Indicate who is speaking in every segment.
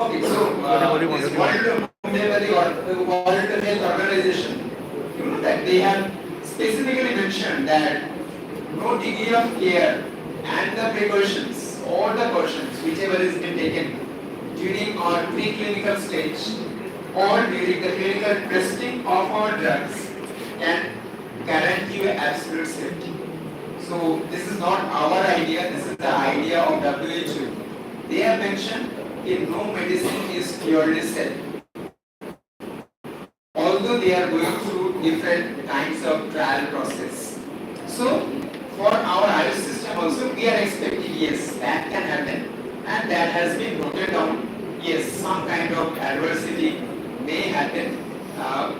Speaker 1: Okay, so this World Homeopathic or World Health Organization, you know that they have specifically mentioned that no degree of care and the precautions or the cautions whichever is been taken during our preclinical stage or during the clinical testing of our drugs can guarantee you absolute safety. So this is not our idea, this is the idea of WHO. They have mentioned that no medicine is purely safe. Although they are going through different kinds of trial process. So for our Ayush system also we are expecting yes that can happen and that has been noted down. Yes, some kind of adversity may happen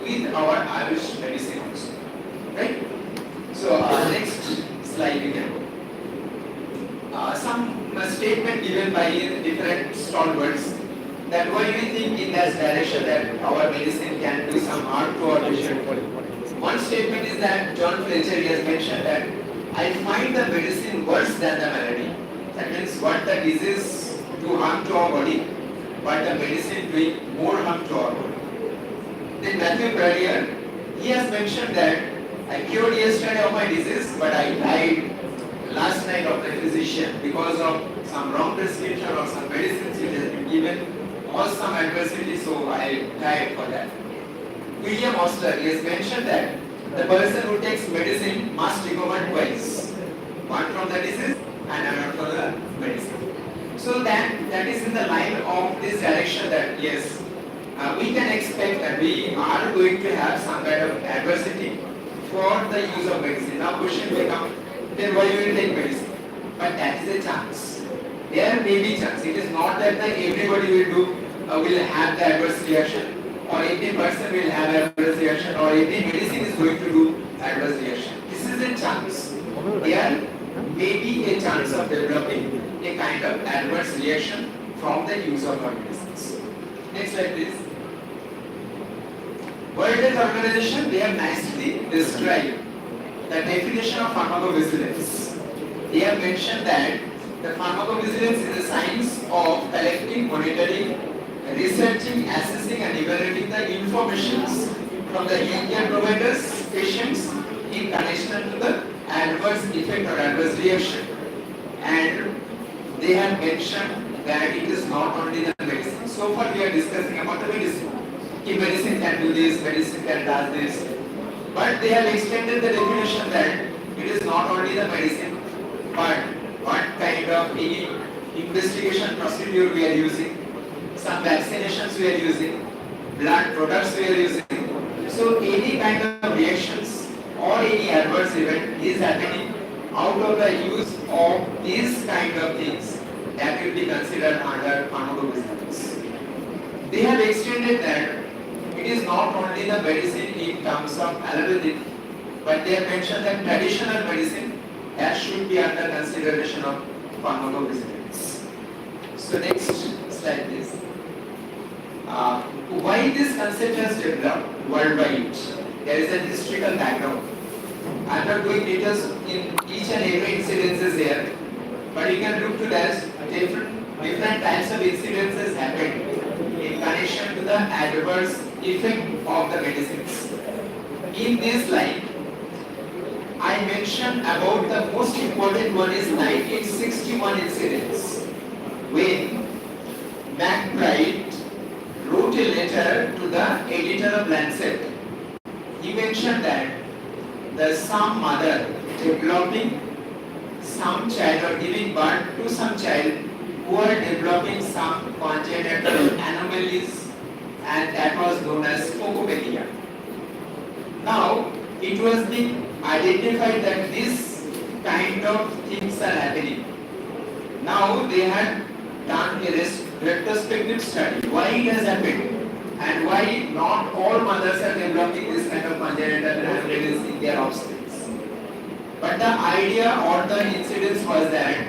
Speaker 1: with our Ayush medicine also. Right? So next slide we can go. Some statement given by different stalwarts that why do you think in that direction that our medicine can do some harm to our patient? One statement is that John Fletcher has mentioned that I find the medicine worse than the malady. That means what the disease do harm to our body, but the medicine doing more harm to our body. Then Matthew Bradier, he has mentioned that I cured yesterday of my disease, but I died last night of the physician because of some wrong prescription or some medicines which has been given or some adversity, so I died for that. William Osler has mentioned that the person who takes medicine must recover twice, one from the disease and another from the medicine. So that is in the line of this direction that yes, we can expect that we are going to have some kind of adversity for the use of medicine. Now question will come, then why you will take medicine? But that is a chance. There may be chance. It is not that everybody will have the adverse reaction, or every person will have adverse reaction, or every medicine is going to do adverse reaction. This is a chance. There may be a chance of developing a kind of adverse reaction from the use of our medicines. Next slide please. World Health Organization, they have nicely described the definition of pharmacovigilance. They have mentioned that the pharmacovigilance is the science of collecting, monitoring, researching, assessing and evaluating the information from the healthcare providers, patients in connection to the adverse effect or adverse reaction. And they have mentioned that it is not only the medicine. So far we are discussing about the medicine. If medicine can do this, medicine can do this. But they have extended the definition that it is not only the medicine, but what kind of any investigation procedure we are using, some vaccinations we are using, blood products we are using. So any kind of reactions or any adverse event is happening out of the use of these kind of things that will be considered under pharmacovigilance. They have extended that it is not only the medicine in terms of allopathic, but they have mentioned that traditional medicine that should be under consideration of pharmacovigilance. So next slide please. Why this concept has developed worldwide? There is a historical background. I am not going details in each and every incidences here, but you can look to that different types of incidences happened in connection to the adverse effect of the medicines. In this line, I mentioned about the most important one is 1961 incidents when McBride wrote a letter to the editor of Lancet. He mentioned that some mother developing some child or giving birth to some child who are developing some congenital anomalies, and that was known as Pharmaco-Vigilance. Now, it was being identified that this kind of things are happening. Now, they had done a retrospective study, why it has happened and why not all mothers are developing this kind of congenital anomalies in their offspring. But the idea or the incidence was that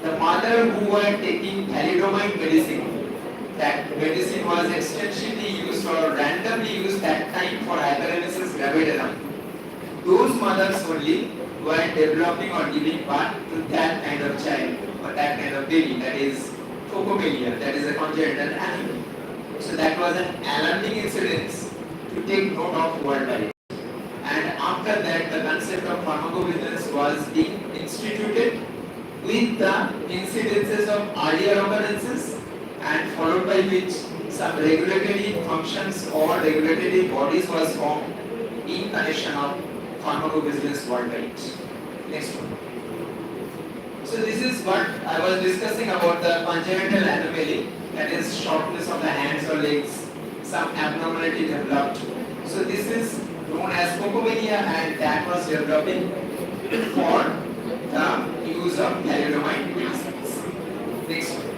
Speaker 1: the mother who were taking thalidomide medicine, that medicine was extensively used or randomly used that time for hyperemesis gravidarum, those mothers only were developing or giving birth to that kind of child or that kind of baby, that is Pharmaco-Vigilance, that is a congenital anomaly. So that was an alarming incident to take note of worldwide. And after that, the concept of pharmacovigilance was being instituted with the incidences of earlier occurrences, and followed by which some regulatory functions or regulatory bodies was formed in connection of pharmacovigilance worldwide. Next one. So this is what I was discussing about the congenital anomaly, that is shortness of the hands or legs, some abnormality developed. So this is known as cocomania, and that was developing for the use of thalidomide medicines. Next one.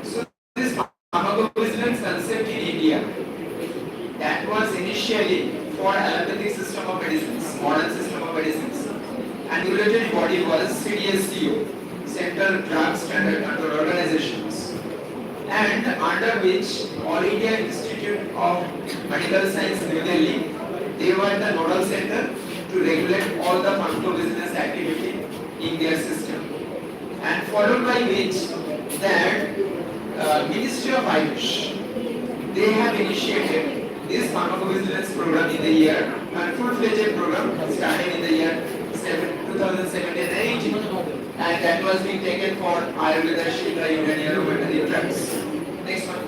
Speaker 1: So this pharmacovigilance concept in India, that was initially for allopathic system of medicines, modern system of medicines. And the regulatory body was CDSCO, Central Drug Standard Control Organizations, and under which All India Institute of Medical Science, New Delhi, they were the nodal center to regulate all the pharmacovigilance activity in their system. And followed by which that Ministry of Ayush, they have initiated this pharmacovigilance program in the year, and full-fledged program starting in the year 2017 and 18, and that was being taken for Ayurveda, Shilpa, Unani, Homeopathic drugs. Next one.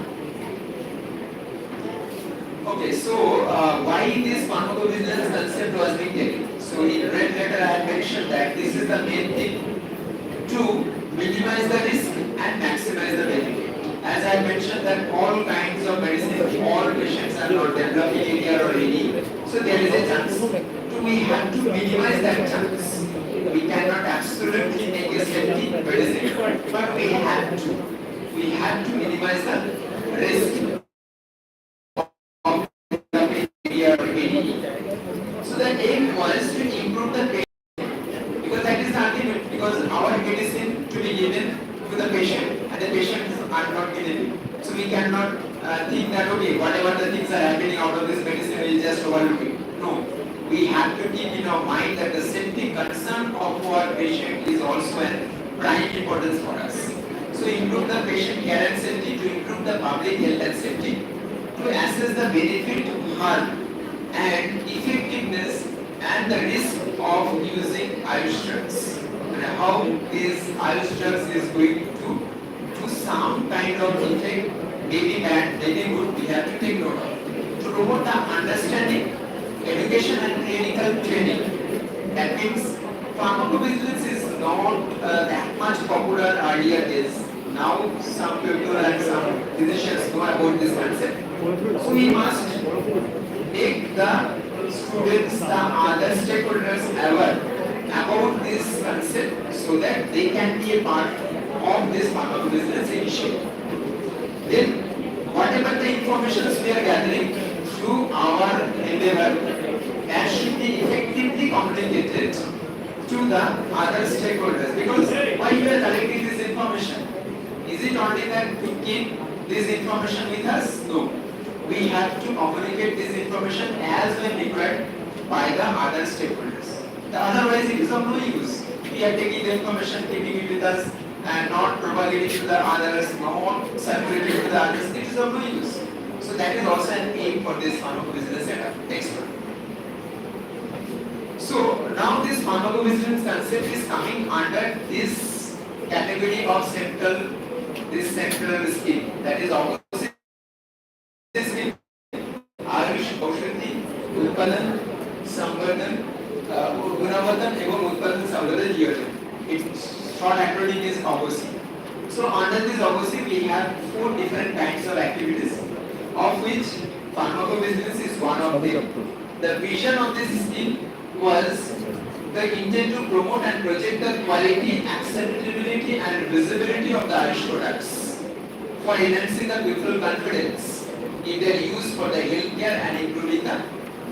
Speaker 1: Okay, so why this pharmacovigilance concept was being taken? So in red letter I have mentioned that this is the main thing to minimize the risk and maximize the benefit. As I have mentioned that all kinds of medicine, all patients are not developing ADR or AD, so there is a chance. So we have to minimize that chance. We cannot absolutely make a safety medicine, but we have to minimize the risk of ADR or AD. So the aim was to improve the patient, because that is the ultimate, because our medicine to be given to the patient and the patients are not given. So we cannot think that okay, whatever the things are happening out of this medicine, we will just overlook it. No. We have to keep in our mind that the safety concern of our patient is also a prime importance for us. So improve the patient care and safety, to improve the public health and safety, to assess the benefit, harm and effectiveness and the risk of using Ayush drugs, and how these Ayush drugs is going to do some kind of effect, maybe bad, maybe good, we have to take note of. To promote the understanding, education and clinical training. That means pharmacovigilance is not that much popular earlier days. Now some people and some physicians know about this concept. So we must make the students, the other stakeholders aware about this concept so that they can be a part of this pharmacovigilance initiative. Then whatever the information we are gathering through our endeavor, that should be effectively communicated to the other stakeholders. Because why we are collecting this information? Is it only that to keep this information with us? No. We have to communicate this information as when required by the other stakeholders. Otherwise it is of no use. We are taking the information, keeping it with us and not propagating to the others, not circulating to the others. It is of no use. So that is also an aim for this pharmacovigilance setup. Next one. So now this pharmacovigilance concept is coming under this category of central scheme, that is opposite scheme. Ayush, Aushadhi, Utpadan, Samvardhan, Gunavardhan एवं Utpadan Samvardhan Yojan. Its short acronym is OGOSI. So under this OGOSI we have 4 different kinds of activities, of which pharmacovigilance is one of them. The vision of this scheme was the intent to promote and project the quality, acceptability and visibility of the Ayush products for enhancing the people's confidence in their use for the healthcare and improving the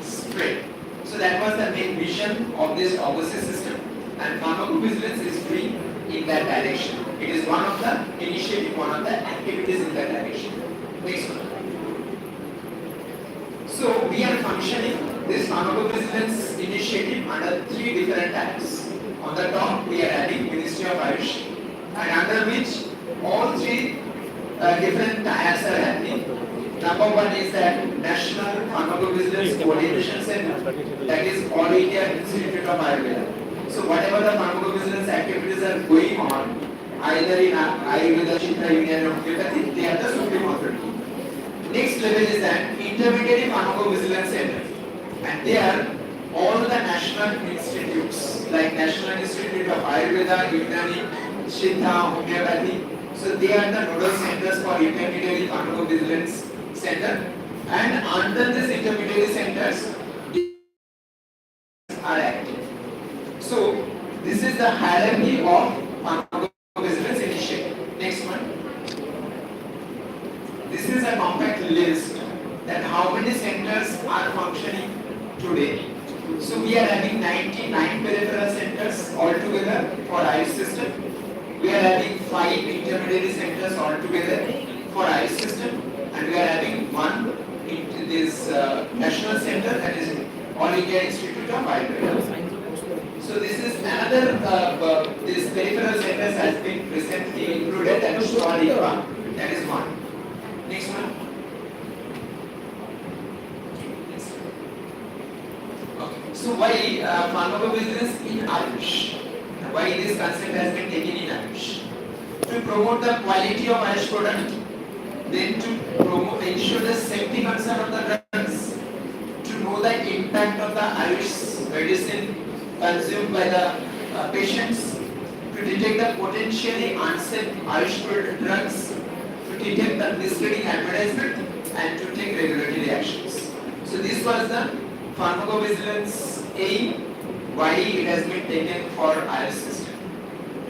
Speaker 1: spread. So that was the main vision of this OGOSI system, and pharmacovigilance is doing in that direction. It is one of the initiative, one of the activities in that direction. Next one. So we are functioning this pharmacovigilance initiative under 3 different types. On the top we are having Ministry of Ayush, and under which all three different tiers are happening. Number one is that National Pharmacovigilance Coordination Center, that is All India Institute of Ayurveda. So whatever the pharmacovigilance activities are going on, either in Ayurveda, Chitta, Union or Homeopathy, they are the supreme authority. Next level is that Intermediary Pharmacovigilance Center, and they are all the national institutes like National Institute of Ayurveda, Unani, Chitta, Homeopathy. So they are the nodal centers for intermediary pharmacovigilance center, and under these intermediary centers are active. So this is the hierarchy of pharmacovigilance initiative. Next one. This is a compact list that how many centers are functioning today. So we are having 99 peripheral centers altogether for Ayush system. We are having 5 intermediary centers altogether for Ayush system, and we are having one in this national center, that is All India Institute of Ayurveda. So this is another, this peripheral centers has been recently included, that is Shwaripa, that is one. Next one. Okay. So why pharmacovigilance in Ayush? Why this concept has been taken in Ayush? To promote the quality of Ayush product, then to ensure the safety concern of the drugs, to know the impact of the Ayush medicine consumed by the patients, to detect the potentially unsafe Ayush drugs, to detect the misleading advertisement, and to take regulatory actions. So this was the pharmacovigilance aim, why it has been taken for Ayush system.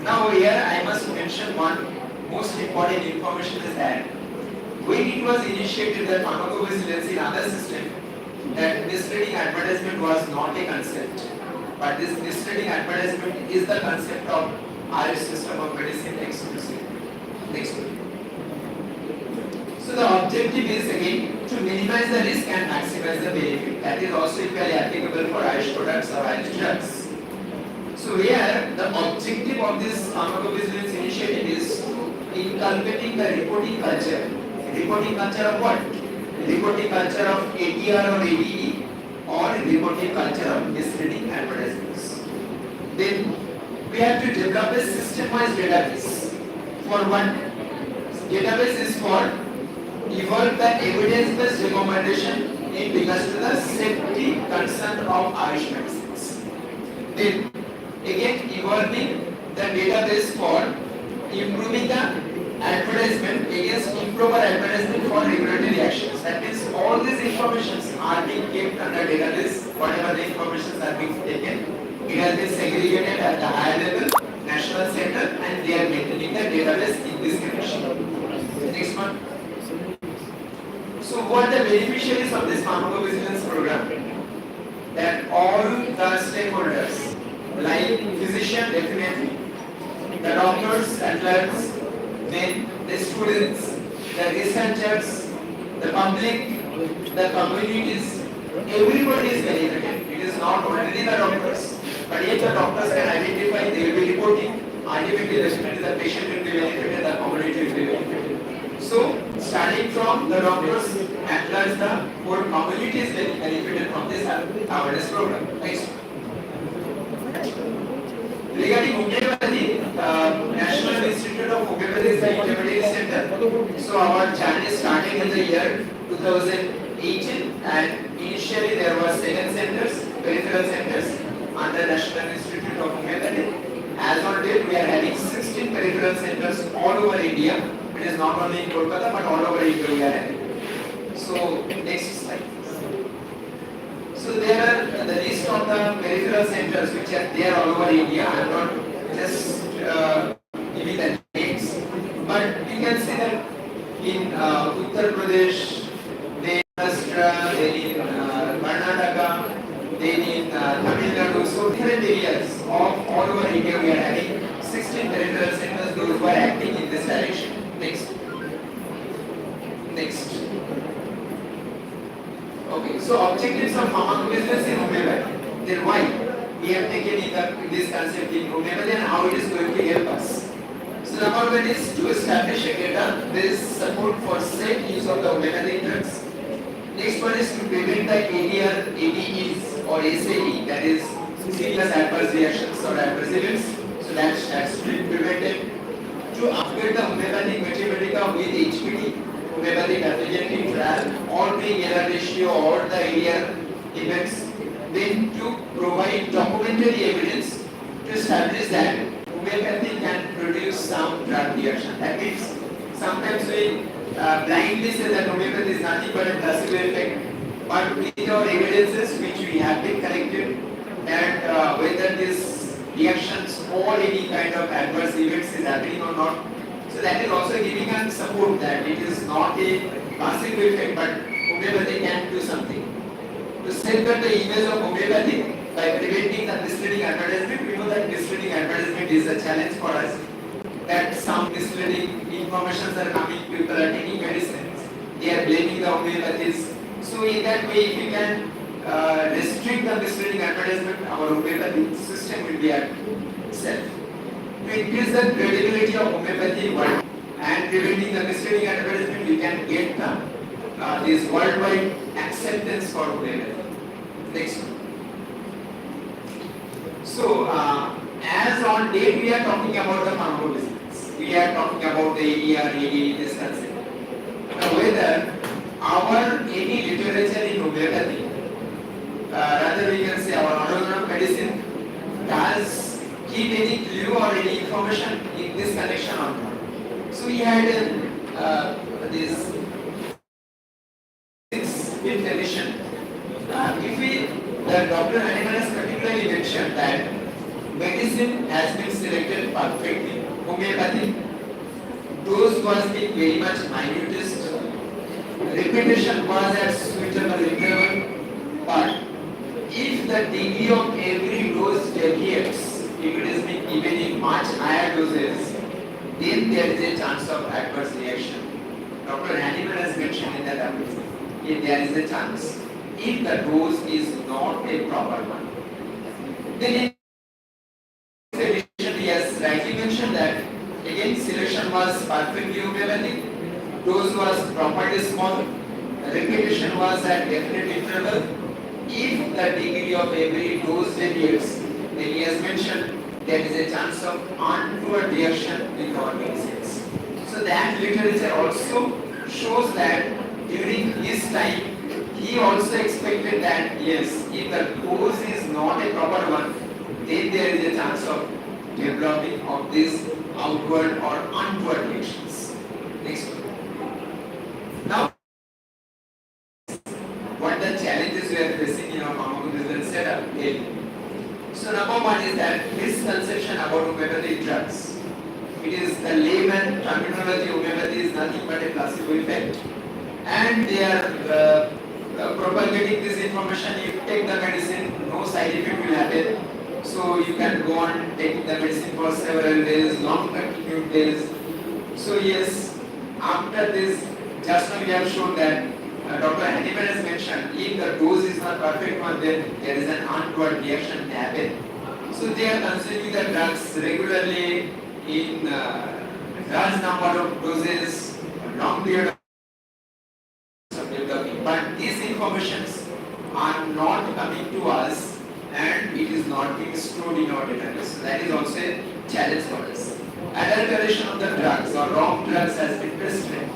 Speaker 1: Now here I must mention one most important information is that when it was initiated that pharmacovigilance in other system, that misleading advertisement was not a concept, but this misleading advertisement is the concept of Ayush system of medicine exclusively. Next one. So the objective is again to minimize the risk and maximize the benefit. That is also equally applicable for Ayush products or Ayush drugs. So here the objective of this pharmacovigilance initiative is inculcating the reporting culture. Reporting culture of what? Reporting culture of ATR or ADE, or reporting culture of misleading advertisements. Then we have to develop a system-wise database. For one, database is for evolve the evidence-based recommendation in regards to the safety concern of Ayush medicines. Then again evolving the database for improving the advertisement against improper advertisement for regulatory actions. That means all these informations are being kept under database. Whatever the informations are being taken, it has been segregated at the higher level, national center, and they are maintaining the database in this connection. Next one. So what are the beneficiaries of this pharmacovigilance program? That all the stakeholders, like physician definitely, the doctors and clerks, then the students, the researchers, the public, the communities, everybody is benefited. It is not only the doctors, but if the doctors can identify, they will be reporting. Ultimately, definitely the patient will be benefited, the community will be benefited. So, starting from the doctors and plus the whole community is benefited from this awareness program. Next. Regarding homeopathy, National Institute of Homeopathy is the intermediary center. So our journey started in the year 2018, and initially there were 7 centers, peripheral centers under National Institute of Homeopathy. As on date, we are having 16 peripheral centers all over India. It is not only in Kolkata, but all over India we are having. So next slide. So there are the list of the peripheral centers which are there all over India. I am not just giving the names, but you can see that in Uttar Pradesh, then Maharashtra, then in Karnataka, then in Tamil Nadu. So different areas of all over India we are having 16 peripheral centers, those who are acting in this direction. Next. Next. Okay, so objectives of pharmacovigilance in homeopathy. Then why we have taken in this concept in homeopathy and how it is going to help us. So number one is to establish a data-based support for safe use of the homeopathic drugs. Next one is to prevent the ADR, ADEs or SAE, that is serious adverse reactions or adverse events. So that's to be prevented. To upgrade the homeopathic Metropolitan with HPD, homeopathic affiliative trial, or the error ratio or the ADR events. Then to provide documentary evidence to establish that homeopathy can produce some drug reaction. That means sometimes we blindly say that homeopathy is nothing but a placebo effect, but with our evidences which we have been collected, and whether these reactions or any kind of adverse events is happening or not. So that is also giving us support that it is not a placebo effect, but homeopathy can do something. To safeguard the image of homeopathy by preventing the misleading advertisement, we know that misleading advertisement is a challenge for us. That some misleading informations are coming, people are taking medicines, they are blaming the homeopathies. So in that way, if we can restrict the misleading advertisement, our homeopathy system will be at self. To increase the credibility of homeopathy world and preventing the misleading advertisement, we can get the this worldwide acceptance for homeopathy. Next one. So, as on date we are talking about the pharmacovigilance. We are talking about the ADR, AD, this concept. Now, whether our any literature in homeopathy, rather we can say our orthogonal medicine, does give any clue or any information in this connection or not. So we had this 5th edition. If we, the Dr. Hahnemann has particularly mentioned that medicine has been selected perfectly. Homeopathy, dose was being very much minutest. Repetition was at suitable interval. But if the degree of every dose deviates, if it is being given in much higher doses, then there is a chance of adverse reaction. Dr. Hahnemann has mentioned in that article. If there is a chance, if the dose is not a proper one. Then in addition, he has rightly mentioned that again selection was perfectly homeopathic, dose was properly small, repetition was at definite interval. If the degree of every dose deviates, then he has mentioned there is a chance of untoward reaction with our medicines. So that literature also shows that during his time, he also expected that yes, if the dose is not a proper one, then there is a chance of developing of these outward or untoward reactions. Next one. Now, what the challenges we are facing in our pharmacovigilance setup? So number one is that misconception about homeopathic drugs. It is the layman terminology. Homeopathy is nothing but a placebo effect. And they are propagating this information. You take the medicine, no side effect will happen. So you can go on taking the medicine for several days, long continued days. So yes, after this, just now we have shown that Dr. Hahnemann has mentioned, if the dose is not perfect one, then there is an untoward reaction happen. So they are consuming the drugs regularly in large number of doses, long period of but these informations are not coming to us and it is not being stored in our database. So that is also a challenge for us. Adulteration of the drugs or wrong drugs has been prescribed.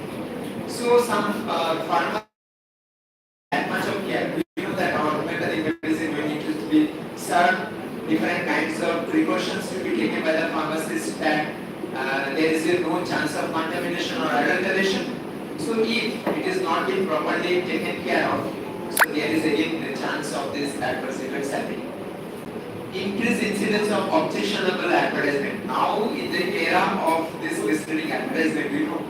Speaker 1: So some pharma that much of care. We know that our homeopathic medicine we need to be served, different kinds of precautions to be taken by the pharmacist that there is no chance of contamination or adulteration. So if it is not being properly taken care of, so there is again the chance of this adverse effects happening. Increased incidence of objectionable advertisement. Now in the era of this misleading advertisement, you know,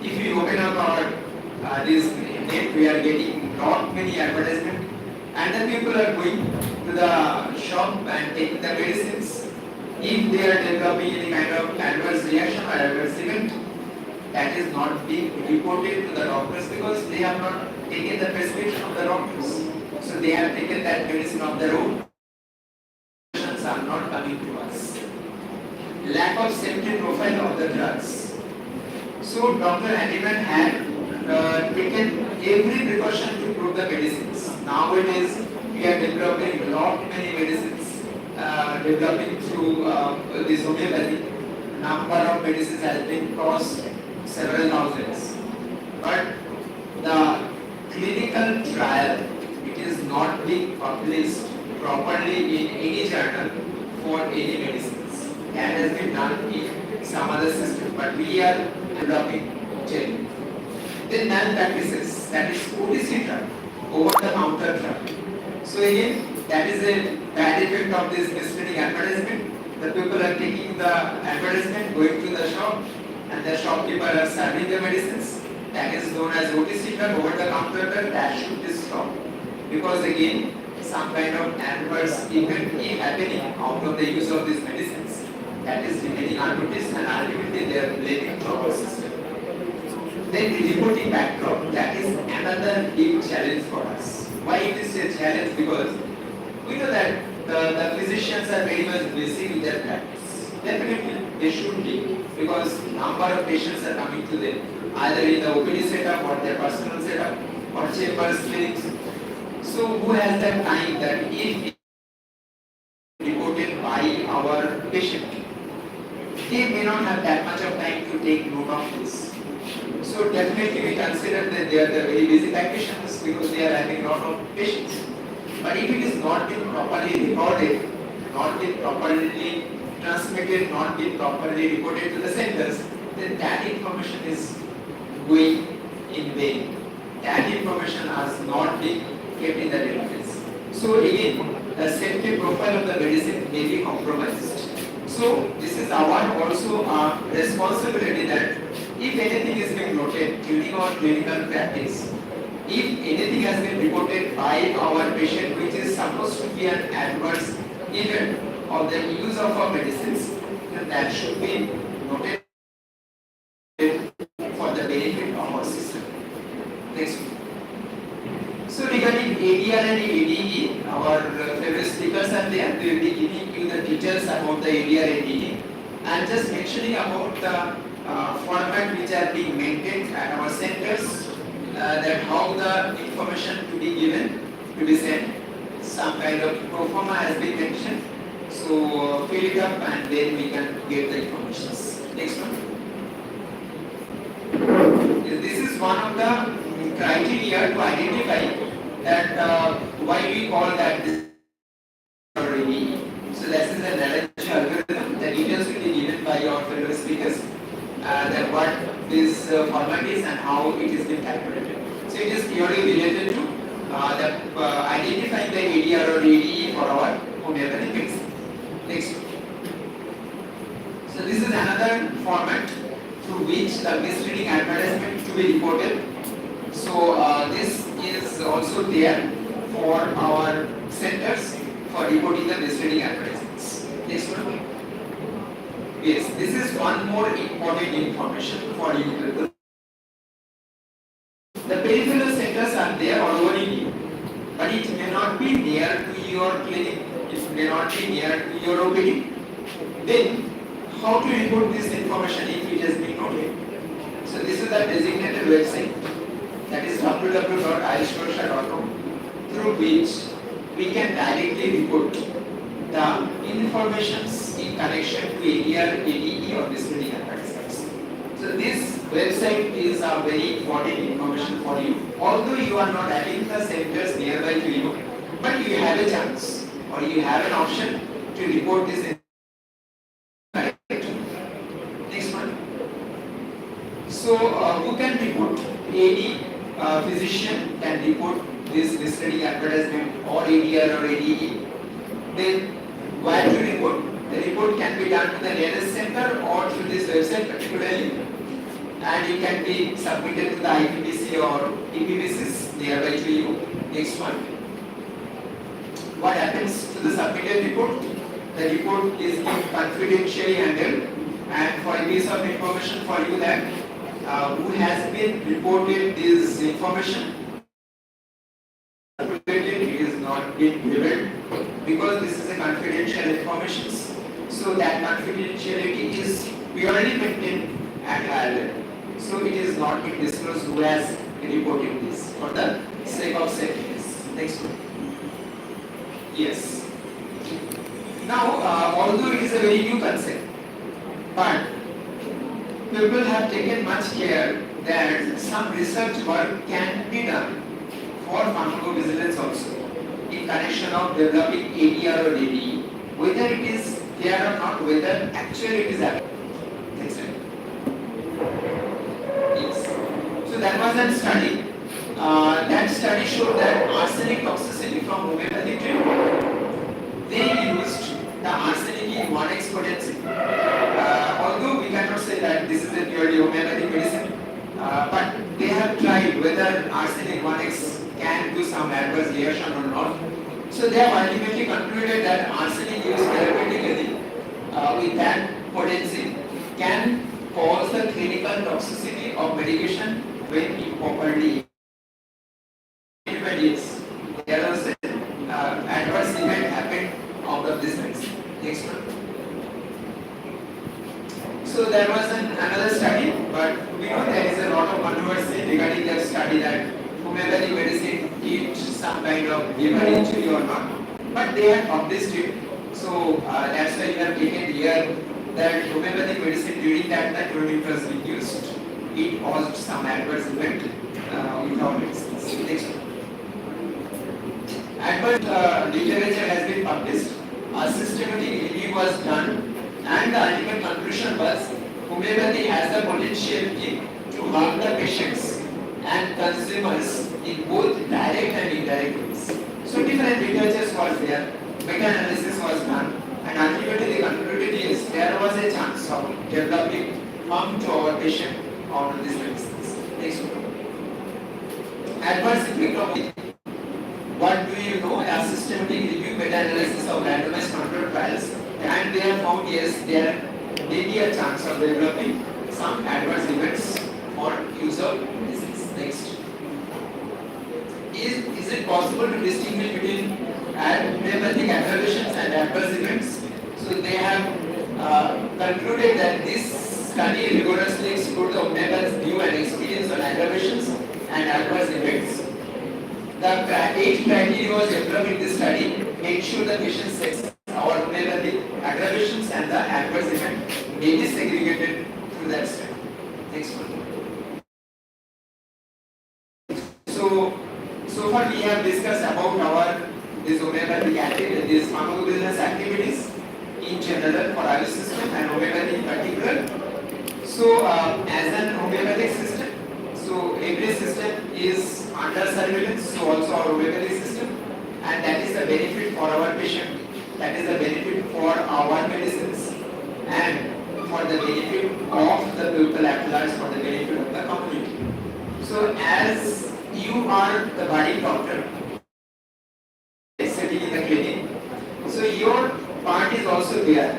Speaker 1: if you open up our this net, we are getting not many advertisement, and the people are going to the shop and taking the medicines. If they are developing any kind of adverse reaction or adverse event, that is not being reported to the doctors because they have not taken the prescription of the doctors. So they have taken that medicine of their own. Are not coming to us. Lack of safety profile of the drugs. So Dr. Handyman had taken every precaution to prove the medicines. Nowadays, we are developing lot many medicines, developing through this homeopathic. Number of medicines has been crossed several thousands. But the clinical trial, it is not being published properly in any journal for any medicines. That has been done in some other system, but we are developing gel. Then malpractices, that is OTC drug, over-the-counter drug. So again, that is a bad effect of this misleading advertisement. The people are taking the advertisement, going to the shop, and the shopkeeper are serving the medicines. That is known as OTC drug, over-the-counter drug. That should be stopped, because again, some kind of adverse event is happening out of the use of these medicines. That is remaining unnoticed, and ultimately they are blaming our system. Then the reporting backdrop, that is another big challenge for us. Why it is a challenge? Because we know that the physicians are very much busy with their practice. Definitely they should be, because number of patients are coming to them, either in the OPD setup or their personal setup or chambers, clinics. So who has that time that if reported by our patient, they may not have that much of time to take note of this. So definitely we consider that they are the very busy practitioners because they are having a lot of patients. But if it is not been properly recorded, not been properly transmitted, not been properly reported to the centers, then that information is going in vain. That information has not been kept in the database. So again, the safety profile of the medicine may be compromised. So this is our also responsibility that if anything is being noted during our clinical practice, if anything has been reported by our patient which is supposed to be an adverse event of the use of our medicines, then that should be noted for the benefit of our system. Next one. So regarding ADR and ADE, our favorite speakers are there. They will be giving you the details about the ADR and ADE. I am just mentioning about the format which are being maintained at our centers, that how the information to be given, to be sent. Some kind of pro forma has been mentioned. So fill it up and then we can get the information. Next one. This is one of the criteria to identify that why we call that this already. So this is an analytic algorithm. The details will be given by your fellow speakers. That what this format is and how it is being calculated. So it is purely related to identifying the ADR or ADE for our homeopathic medicine. Next. So this is another format through which the misleading advertisement to be reported. So this is also there for our centers for reporting the misleading advertisements. Next one. Yes, this is one more important information for you people. The peripheral centers are there all over India, but it may not be near to your clinic, it may not be near to your OPD. Then, how to report this information if it has been noted? So this is the designated website, that is www.ayushvarsha.com, through which we can directly report the informations in connection to ADR, ADE or misleading advertisements. So this website is a very important information for you. Although you are not having the centers nearby to you, but you have a chance or you have an option to report this information. Next one. So who can report? Any physician can report this misleading advertisement or ADR or ADE. Then where to report? The report can be done to the nearest center or through this website particularly, and it can be submitted to the IPPC or EPPCs nearby to you. Next one. What happens to the submitted report? The report is confidentially handled, and for a piece of information for you that who has been reported this information, it is not being revealed because this is a confidential information. So that confidentiality is purely maintained at higher level. So it is not being disclosed who has reported this for the sake of safeness. Next one. Yes. Now, although it is a very new concept, but people have taken much care that some research work can be done for pharmacovigilance also in connection of developing ADR or ADE, whether it is there or not, whether actually it is happening. Next slide. Yes. So that was a study. That study showed that arsenic toxicity from homeopathic treatment. They used the arsenic in 1x potency. Although we cannot say that this is a purely homeopathic medicine, but they have tried whether arsenic 1x can do some adverse reaction or not. So they have ultimately concluded that arsenic used therapeutically with that potency can cause the clinical toxicity of medication when improperly. Yes, there was an adverse event happened out of this medicine. Next one. So there was another study, but we know there is a lot of controversy regarding that study that homeopathic medicine did some kind of liver injury or not. But they had published it, so that's why we have taken here that homeopathic medicine during that time when it was being used, it caused some adverse event without medicines. Next one. Adverse literature has been published, a systematic review was done, and the ultimate conclusion was homeopathy has the potentiality to harm the patients and consumers in both direct and indirect ways. So different literatures was there, meta-analysis was done, and ultimately they concluded yes, there was a chance of developing harm to our patient out of these medicines. Next one. Adverse effect of what do you know? A systematic review meta-analysis of randomized controlled trials, and they have found yes, there may be a chance of developing some adverse events for use of disease. Next. Is it possible to distinguish between homeopathic aggravations and adverse events? So they have concluded that this study rigorously explored the homeopath's view and experience on aggravations and adverse events. The 8 criteria was developed in this study made sure the patient's sex or homeopathic aggravations and the adverse event may be segregated through that study. Next one. So far we have discussed about this homeopathic activity, these pharmacovigilance activities in general for our system and homeopathy in particular. So as an homeopathic system, so every system is under surveillance, so also our homeopathic system, and that is the benefit for our patient, that is the benefit for our medicines, and for the benefit of the people at large, for the benefit of the community. So as you are the body doctor sitting in the clinic, so your part is also there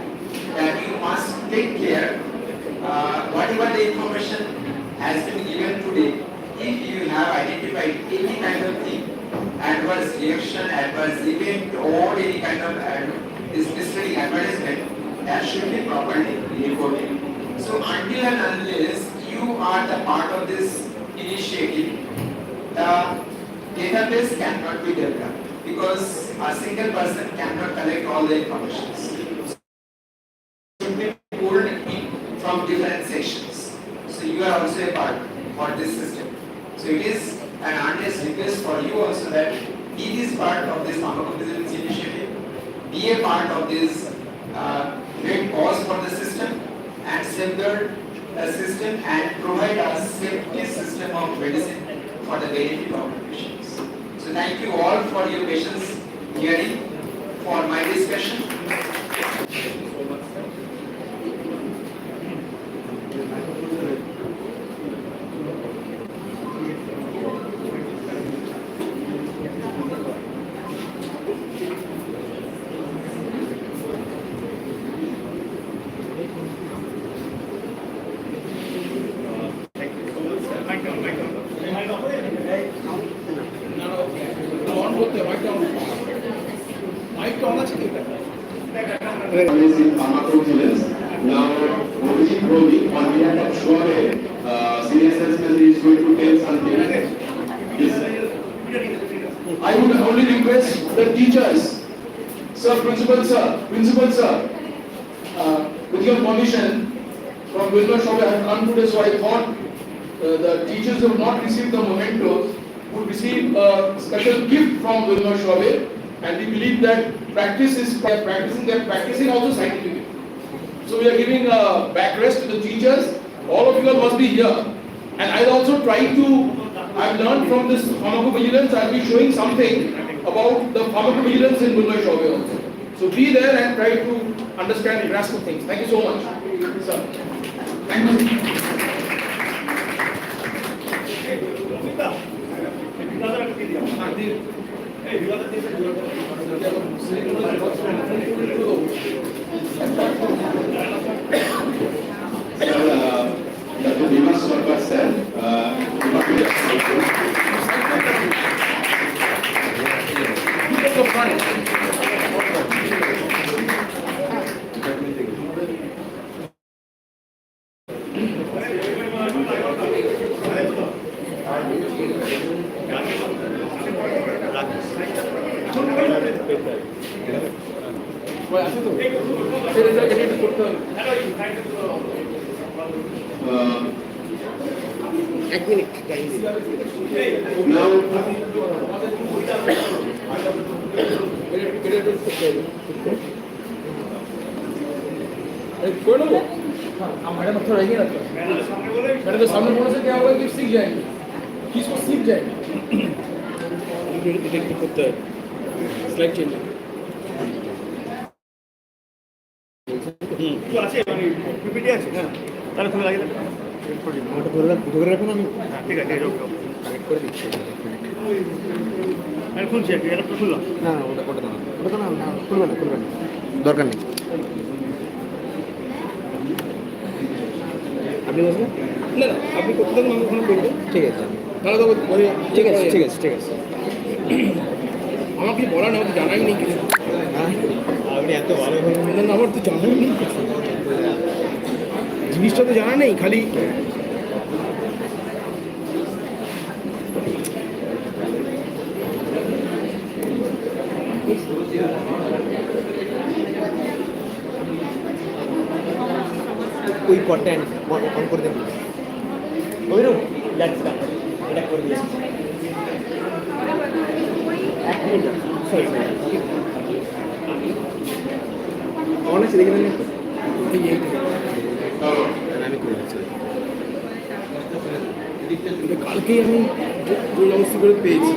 Speaker 1: that you must take care whatever the information has been given today. If you have identified any kind of thing, adverse reaction, adverse event, or any kind of misleading advertisement, that should be properly reported. So until and unless you are the part of this initiative, the database cannot be developed because a single person cannot collect all the information. It should be pulled in from different sections. So you are also a part for this system. So it is an earnest request for you also that be this part of this pharmacovigilance initiative, be a part of this great cause for the system, and safeguard the system and provide a safety system of medicine for the benefit of the patients. So thank you all for your patience hearing for my discussion.
Speaker 2: Mic on, let's keep it. is in Pharmaco-Vigilance. Now, Moji Prodi, on behalf of Schwabe, senior salesman is going to tell something. Yes. I would only request the teachers, sir, principal sir, with your permission, from Wilbur Schwabe I have come today, so I thought the teachers who have not received the mementos would receive a special gift from Wilbur Schwabe, and we believe that practicing also scientifically. So we are giving a backrest to the teachers. All of you all must be here, and I'll also try to. I've learned from this Pharmaco-Vigilance. I'll be showing something about the Pharmaco-Vigilance in Wilbur Schwabe also. So be there and try to understand and grasp of things. Thank you so much, sir. Thank you. Dr. Dimas Sarkar sir,
Speaker 3: এক minute
Speaker 2: now
Speaker 4: madam थोड़ा रहेगी ना madam तो सामने बोलने से क्या होगा कि सीख जाएंगे किसको सीख जाएंगे देखते करते हैं स्लाइड चेंज
Speaker 3: আছে মানে পিপিটি আছে হ্যাঁ তাহলে খুলে লাগিয়ে ধরে রাখুন আমি ঠিক আছে কানেক্ট করে দিচ্ছি আমি খুলছি আর কি এটা খুললাম না না ওটা না খুলবে না দরকার নেই আপনি বলছেন
Speaker 4: না না আপনি করতে থাকুন আমি ওখানে বলবো
Speaker 3: ঠিক আছে
Speaker 4: তাহলে তো
Speaker 3: ঠিক আছে ঠিক আছে ঠিক আছে
Speaker 4: আমার কি বলা নেই আমার তো জানাই নেই কিছু
Speaker 3: আপনি এত ভালোভাবে
Speaker 4: না আমার তো জানাই নেই কিছু জিনিসটা তো জানা নেই খালি
Speaker 3: ওই পটটা অন করে দেন ওইরকম যাচ্ছে এটা করে দিয়েছি এক মিনিট সরি অনেক দেখে দেন আমি করে দিচ্ছি
Speaker 4: কালকেই আমি জোর অবস্থা করে পেয়েছি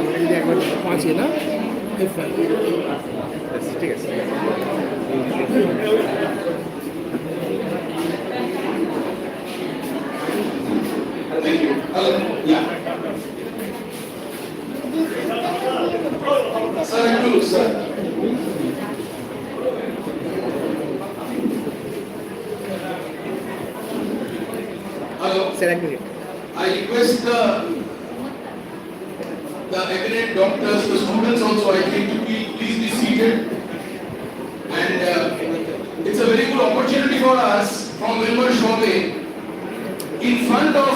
Speaker 3: আমাকে যদি একবার
Speaker 4: 5 না
Speaker 3: ঠিক আছে
Speaker 2: thank you. Yeah. Sir, sir. Hello.
Speaker 3: Sir, এক minute
Speaker 2: I request the eminent doctors, the students also, I think, to please be seated. And it's a very good opportunity for us from Wilbur Schwabe, in front of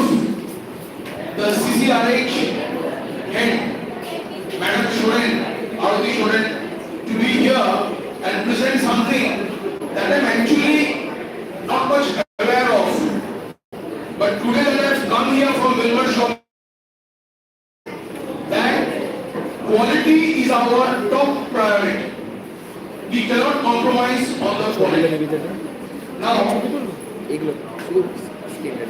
Speaker 2: the CCRH head, Madam Shoren, Arati Shoren, to be here and present something that I'm actually not much aware of. But today that I've come here from Wilbur Schwabe, that quality is our top priority. We cannot compromise on the quality. Now,
Speaker 3: এগুলো শুধু স্ক্রিনটা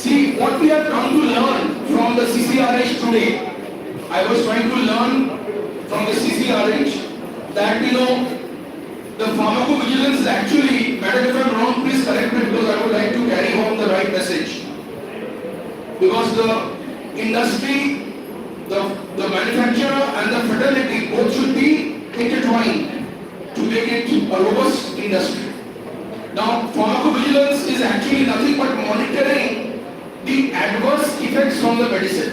Speaker 2: see what we have come to learn from the CCRH today. I was trying to learn from the CCRH that the pharmacovigilance is actually, madam, if I'm wrong, please correct me because I would like to carry home the right message. Because the industry, the manufacturer and the fraternity both should be intertwined to make it a robust industry. Now, pharmacovigilance is actually nothing but monitoring the adverse effects from the medicine.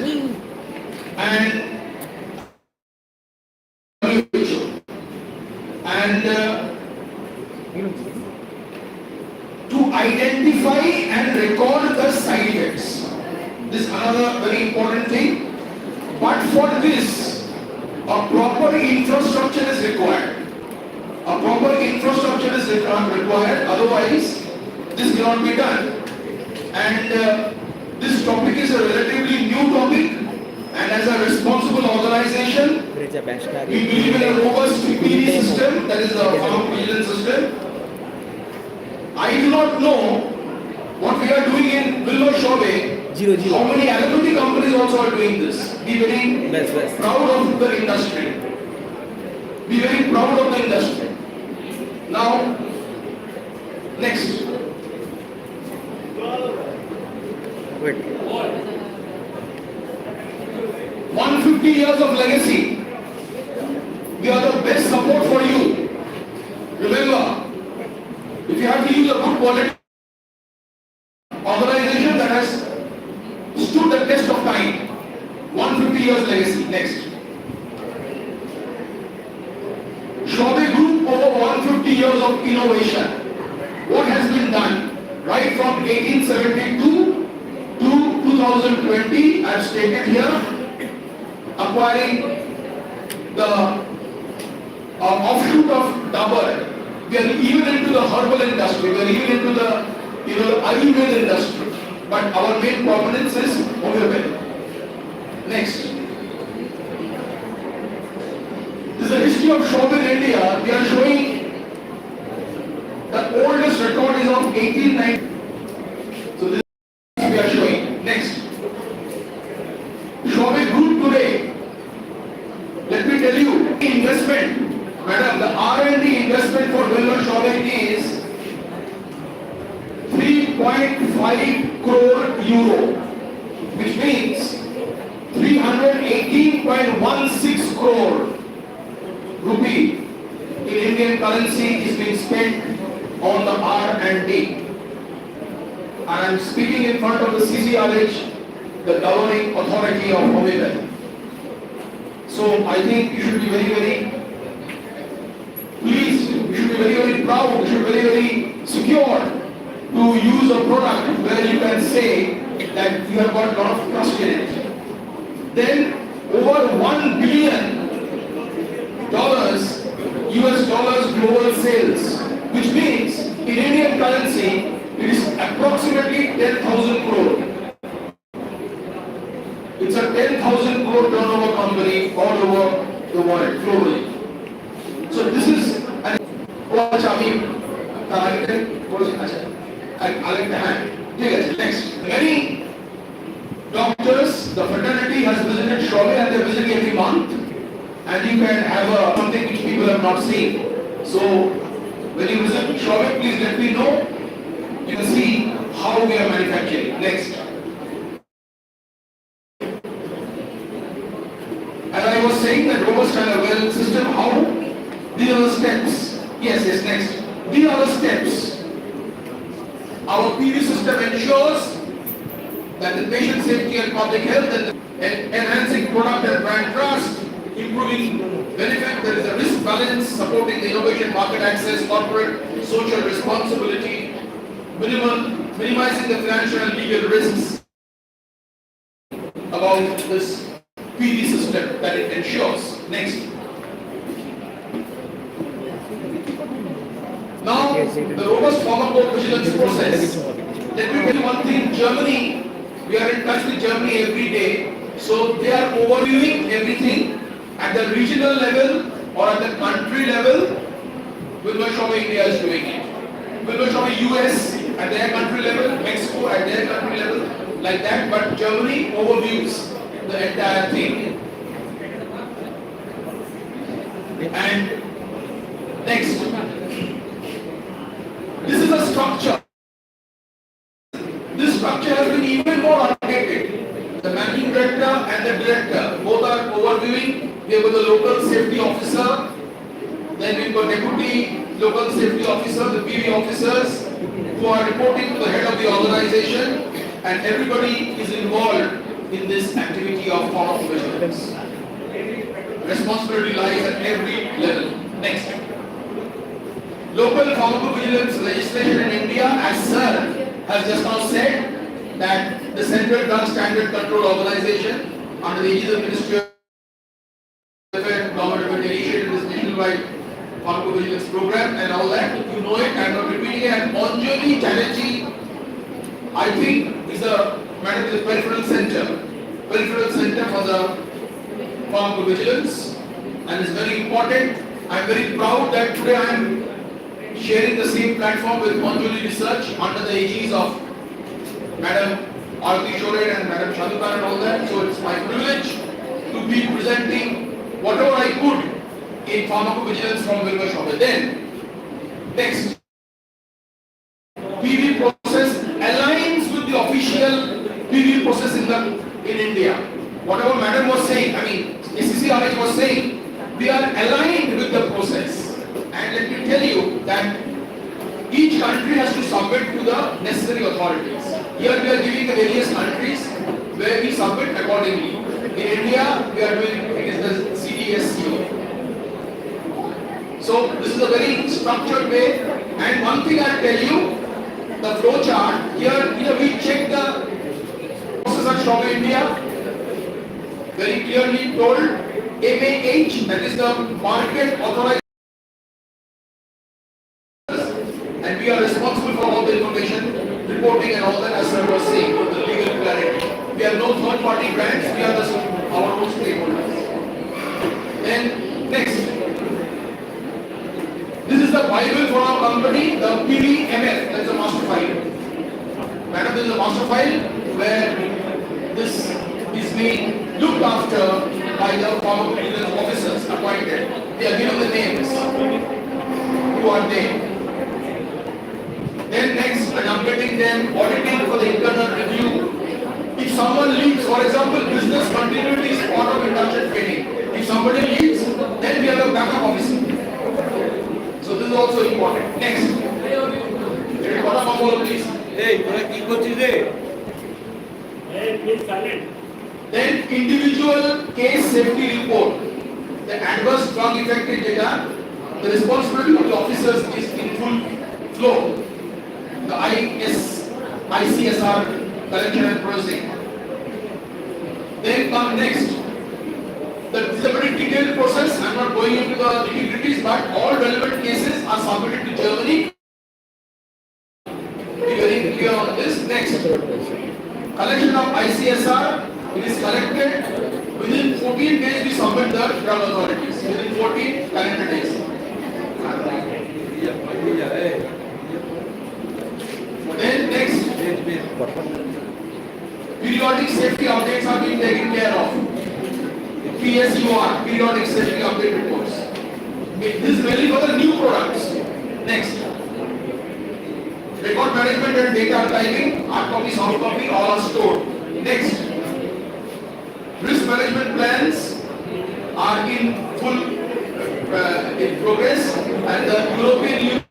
Speaker 2: And identify and record the side effects. This is another very important thing. But for this, a proper infrastructure is required. A proper infrastructure is required, otherwise this cannot be done. And this topic is a relatively new topic, and as a responsible organization, we believe in a robust PPD system, that is the Pharmaco-Vigilance system. I do not know what we are doing in Willow-Shobe. How many allopathy companies also are doing this? Be very proud of the industry. Be very proud of the industry. Now, next.
Speaker 3: Wait.
Speaker 2: 150 years of legacy. We are the best support for you. Remember, if you have to use a good quality organization that has stood the test of time, 150 years legacy. Next. Shobe Group, over 150 years of innovation. What has been done? Right from 1872 to 2020, I have stated here, acquiring the offshoot of Dabur. We are even into the herbal industry, we are even into the Ayurveda industry. But our main prominence is Homeopathic. Next. This is the history of Shobe in India. We are showing the oldest record is of 1890. So this is we are showing. Next. Shobe Group today. Let me tell you, investment, madam, the R&D investment for Willow-Shobe is 3.5 crore euro, which means 318.16 crore rupee in Indian currency is being spent on the R&D. And I am speaking in front of the CCRH, the governing authority of Homeopathy. So I think you should be very pleased, you should be very proud, you should be very secure to use a product where you can say that you have got a lot of trust in it. Then over $1 billion US dollars global sales, which means in Indian currency it is approximately 10,000 crore. It's a 10,000 crore turnover company all over the world, globally. So this is an next. Many doctors, the fraternity has visited Shobe and they are visiting every month, and you can have something which people have not seen. So when you visit Shobe, please let me know. You can see how we are manufacturing. Next. As I was saying, that robust and a well system, how? These are the steps. Yes, next. These are the steps. Our PV system ensures that the patient safety and public health and enhancing product and brand trust, improving benefit, there is a risk balance, supporting the innovation, market access, corporate, social responsibility, minimizing the financial and legal risks about this PV system that it ensures. Next. Now, the robust Pharmaco-Vigilance process. Let me tell you one thing, Germany, we are in touch with Germany every day, so they are overviewing everything at the regional level or at the country level. Willow-Shobe India is doing it. Willow-Shobe US at their country level, Mexico at their country level, like that, but Germany overviews the entire thing. And next. This is a structure. This structure has been even more updated. The managing director and the director both are overviewing. We have the local safety officer, then we've got deputy local safety officer, the PV officers who are reporting to the head of the organization, and everybody is involved in this activity of pharmacovigilance. Responsibility lies at every level. Next. local pharmacovigilance legislation in India, as Sir has just now said, that the Central Drug Standard Control Organization under the aegis of Ministry of Welfare, Government of India initiated this nationwide pharmacovigilance program and all that. You know it, I'm not repeating it. And Anjali Chatterjee, I think, is the madam is the peripheral center for the pharmacovigilance, and it's very important. I'm very proud that today I'm sharing the same platform with Anjali Research under the aegis of Madam Arati Shored and Madam Shadukar and all that. So it's my privilege to be presenting whatever I could in pharmacovigilance from Wilbur Shored. Then, next, PV process aligns with the official PV process in India. Whatever Madam was saying, I mean, CCRH was saying, we are aligned with the process. And let me tell you that each country has to submit to the necessary authorities. Here we are giving the various countries where we submit accordingly. In India, we are doing it is the CDSCO. So this is a very structured way. And one thing I'll tell you, the flow chart, here we check the process at Strong India. Very clearly told, MAH, that is the market authorized, and we are responsible for all the information, reporting and all that, as Sir was saying, for the legal clarity. We have no third party brands, we are our own stakeholders. Then next, this is the Bible for our company, the PDMF, that is the master file. Madam, this is the master file where this is being looked after by the pharmacovigilance officers appointed. They are given the names. Who are they? Then next, and updating them, auditing for the internal review. If someone leaves, for example, business continuity is part of induction training. If somebody leaves, then we have a backup officer. So this is also important. Next. Please. Then individual case safety report. The adverse drug effect data, the responsibility of the officers is in full flow. The ICSR collection and processing. Then come next. This is a very detailed process. I am not going into the nitty-gritties, but all relevant cases are submitted to Germany. Be very clear on this. Next. Collection of ICSR. It is collected within 14 days. We submit the drug authorities. Within 14 calendar days. Then next, periodic safety updates are being taken care of. PSUR, periodic safety update reports. This is mainly for the new products. Next, record management and data archiving, hard copy, soft copy, all are stored. Next, risk management plans are in full in progress, and the European Union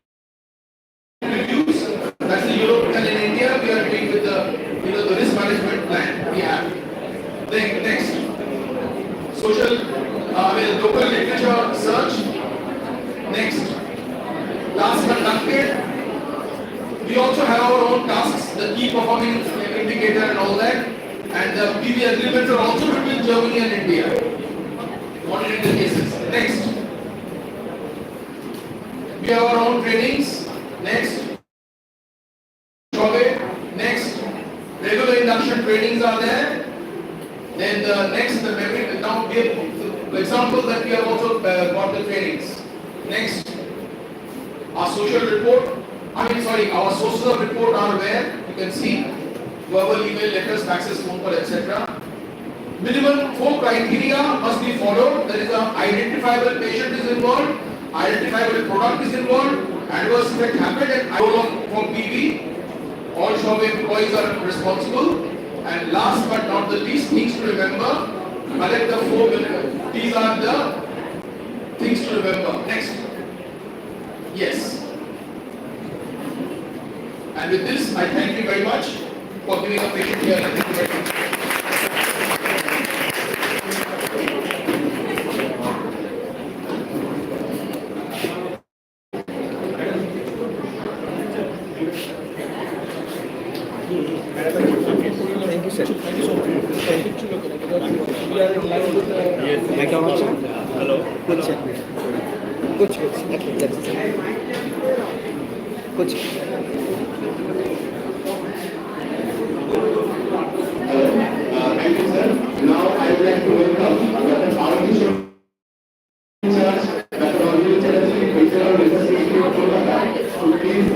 Speaker 2: reviews, that's the Europe, and in India we are doing with the the risk management plan we have. Then next, local literature search. Next, tasks conducted. We also have our own tasks, the key performance indicator and all that, and the PV agreements are also between Germany and India. Monitoring the cases. Next, we have our own trainings. Next, next, regular induction trainings are there. Then the next, the memory. Now we have the example that we have also got the trainings. Next, our social report. Our sources of report are where you can see verbal, email, letters, faxes, phone call, etc. Minimum 4 criteria must be followed. There is an identifiable patient is involved, identifiable product is involved, adverse effect happened, and role for PV. All shop employees are responsible. And last but not the least, things to remember. Collect the 4 minutes. These are the things to remember. Next. Yes. And with this, I thank you very much for giving a patient here. Thank you very much.
Speaker 3: Thank you, sir.
Speaker 4: Thank you so much. Because we are in line with the...
Speaker 3: मैं क्या होना चाहिए?
Speaker 5: Hello
Speaker 3: कुछ कुछ कुछ
Speaker 2: Thank you, sir. Now I would like to welcome Dr. Pharmaco-Vigilance, to please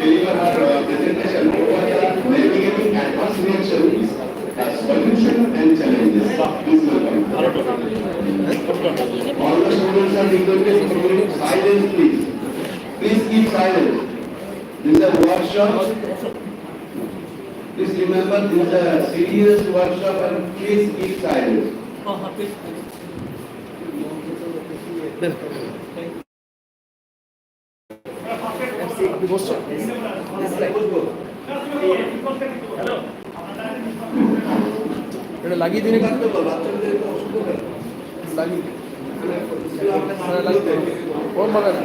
Speaker 2: deliver her presentation over the navigating advanced reactions, solution and challenges. Please welcome. All the students are requested to keep silent, please. Please keep silent. This is a workshop. Please remember, this is a serious workshop and please keep silent.
Speaker 4: এটা লাগিয়ে দিনে কিন্তু লাগিয়ে লাগিয়ে কোন বাগান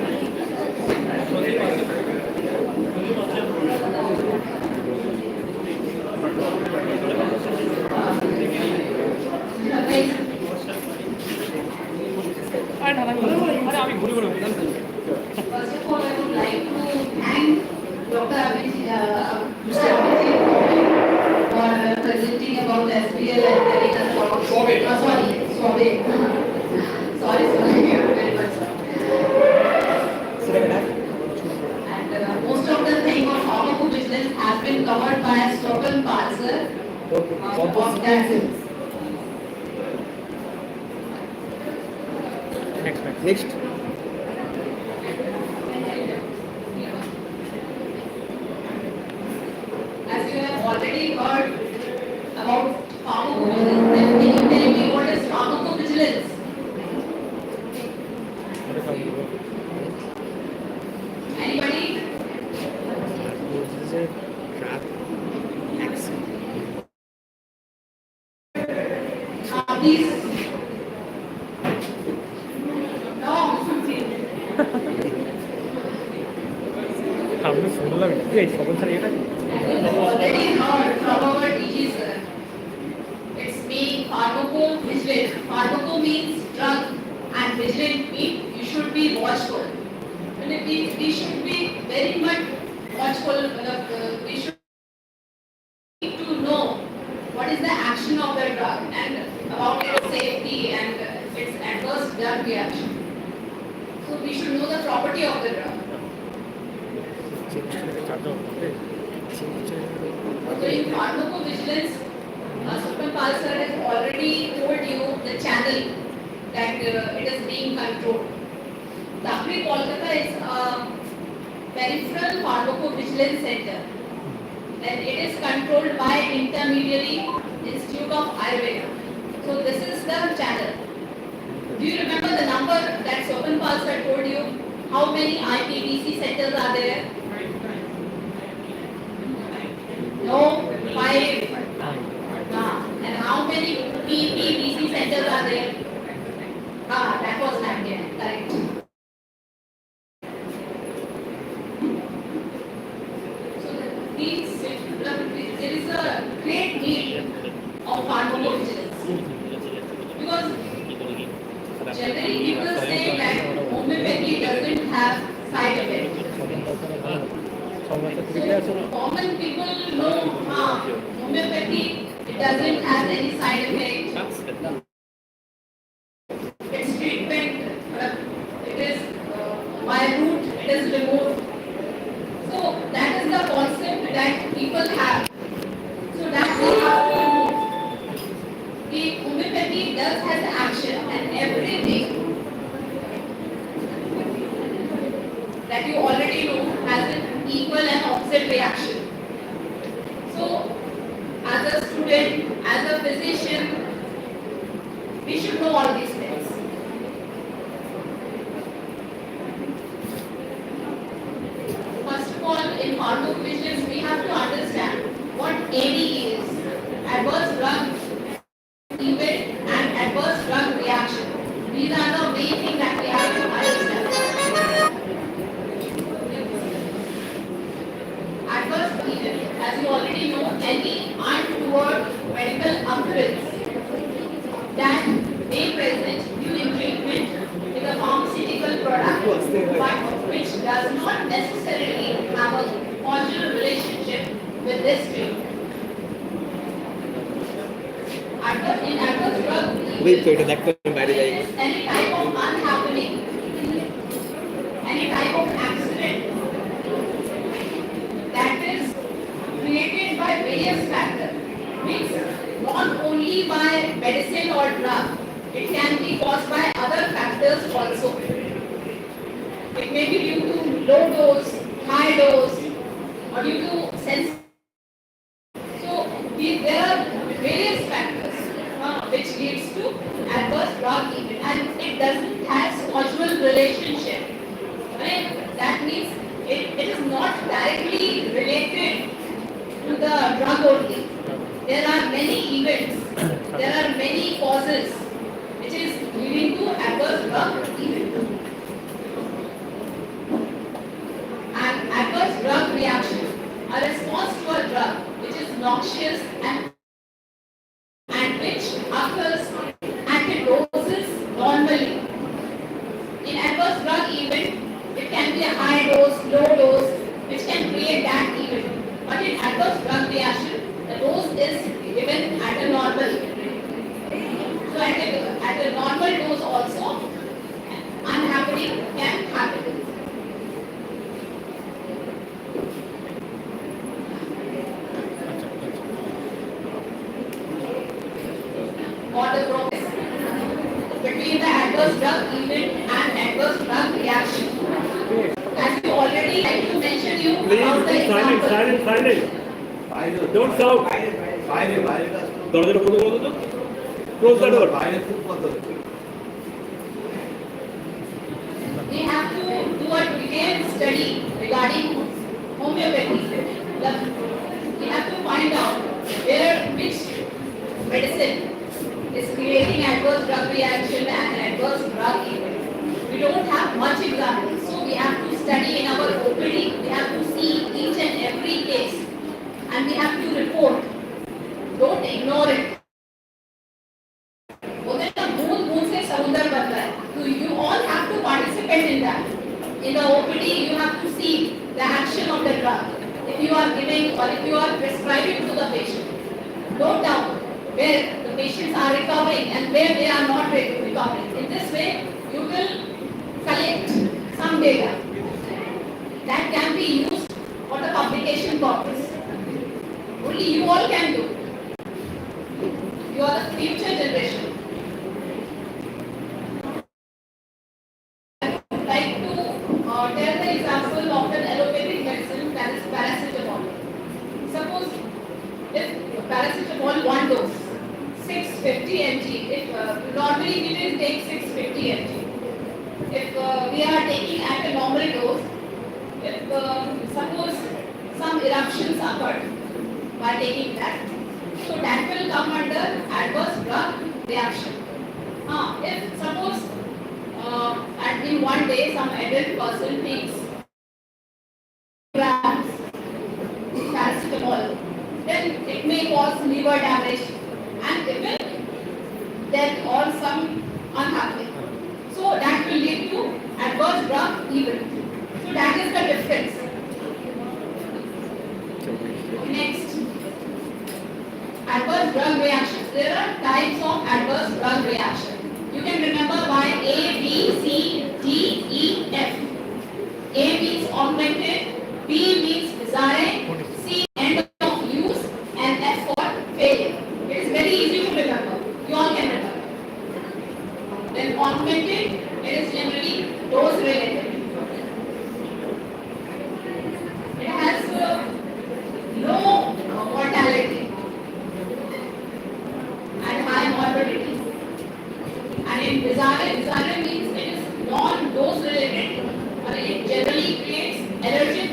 Speaker 6: First of all, I would like to thank Dr. Mr. Abhijit for presenting about SPL and telling us about Sorry, very much. And most of the thing of Pharmaco-Vigilance has been covered by a spoken parser of that.
Speaker 3: Next.
Speaker 6: As you have already heard about pharmacovigilance, then can you tell me what is pharmacovigilance? Anybody?
Speaker 3: This is a trap accent.
Speaker 6: Please. No.
Speaker 3: हमने सुन ला ये सब sir ये
Speaker 6: Already heard from our DG sir. It's being pharmaco-vigilant. Pharmaco means drug and vigilant means you should be watchful. And we should be very much watchful. We should need to know what is the action of the drug and about its safety and its adverse drug reaction. So we should know the property of the drug. So in pharmacovigilance, Supapal sir has already told you the channel that it is being controlled. Dakri Kolkata is a peripheral pharmacovigilance center and it is controlled by Intermediary Institute of Ayurveda. So this is the channel. Do you remember the number that Supapal sir told you? How many IPVC centers are there? No, 5. And how many PPVC centers are there? That was 9, correct. So there is a great need of pharmacovigilance. Because generally people say that homeopathy doesn't have side effects. So common people know homeopathy, it doesn't have any side effect. Its treatment, it is by root, it is removed. So that is the concept that people have. So that we have to remove. The homeopathy does has action and everything that you already know has an equal and opposite reaction. So, as a student, as a physician, we should know all these things. First of all, in pharmacovigilance, we have to understand what AD is, adverse drug event and adverse drug reaction. These are the main things that we have to understand. adverse event, as you already know, any untoward medical occurrence that may present during treatment with a pharmaceutical product, but which does not necessarily have a causal relationship with this treatment. In adverse drug events, any type of unhappening, any type of accident that is created by various factors, means not only by medicine or drug, it can be caused by other factors also. It may be due to low dose, high dose, or due to sensitivity. So there are various factors which leads to adverse drug event, and it doesn't have causal relationship. Right? That means it is not directly related to the drug only. There are many events, there are many causes which is leading to adverse drug event. An adverse drug reaction, a response to a drug which is noxious and which occurs at doses normally. In adverse drug event, it can be a high dose, low dose, which can create that event. But in adverse drug reaction, the dose is given at a normal. So at a normal dose also, unhappening can happen. Or the progress between the adverse drug event and adverse drug reaction. As you already like to mention you about the example.
Speaker 3: Silent. Don't shout. দরজাটা বন্ধ করো তো। Close the door.
Speaker 6: We have to do a detailed study regarding homeopathy. We have to find out which medicine is creating adverse drug reaction and adverse drug event. We don't have much examples, so we have to study in our OPD. We have to see each and every case, and we have to report. Don't ignore it. So you all have to participate in that. In the OPD, you have to see the action of the drug. If you are giving or if you are prescribing to the patient, note down where the patients are recovering and where they are not recovering. In this way, you will collect some data that can be used for the publication purpose. Only you all can do. You are the future generation. I would like to tell the example of an allopathic medicine, that is paracetamol. Suppose if paracetamol 1 dose, 650 mg. If normally we will take 650 mg. If we are taking at a normal dose, if suppose some eruptions occurred by taking that, so that will come under adverse drug reaction. If suppose in 1 day some adult person takes grams paracetamol, then it may cause liver damage and even death or some unhappening. So that will lead to adverse drug event. So that is the difference. Next, adverse drug reactions. There are types of adverse drug reaction. You can remember by A, B, C, D, E, F. A means augmented, B means desiring, C end of use, and F for failure. It is very easy to remember. You all can remember. Then augmented, it is generally dose related. It has low mortality and high morbidity. And in desiring means it is non-dose related, but it generally creates allergy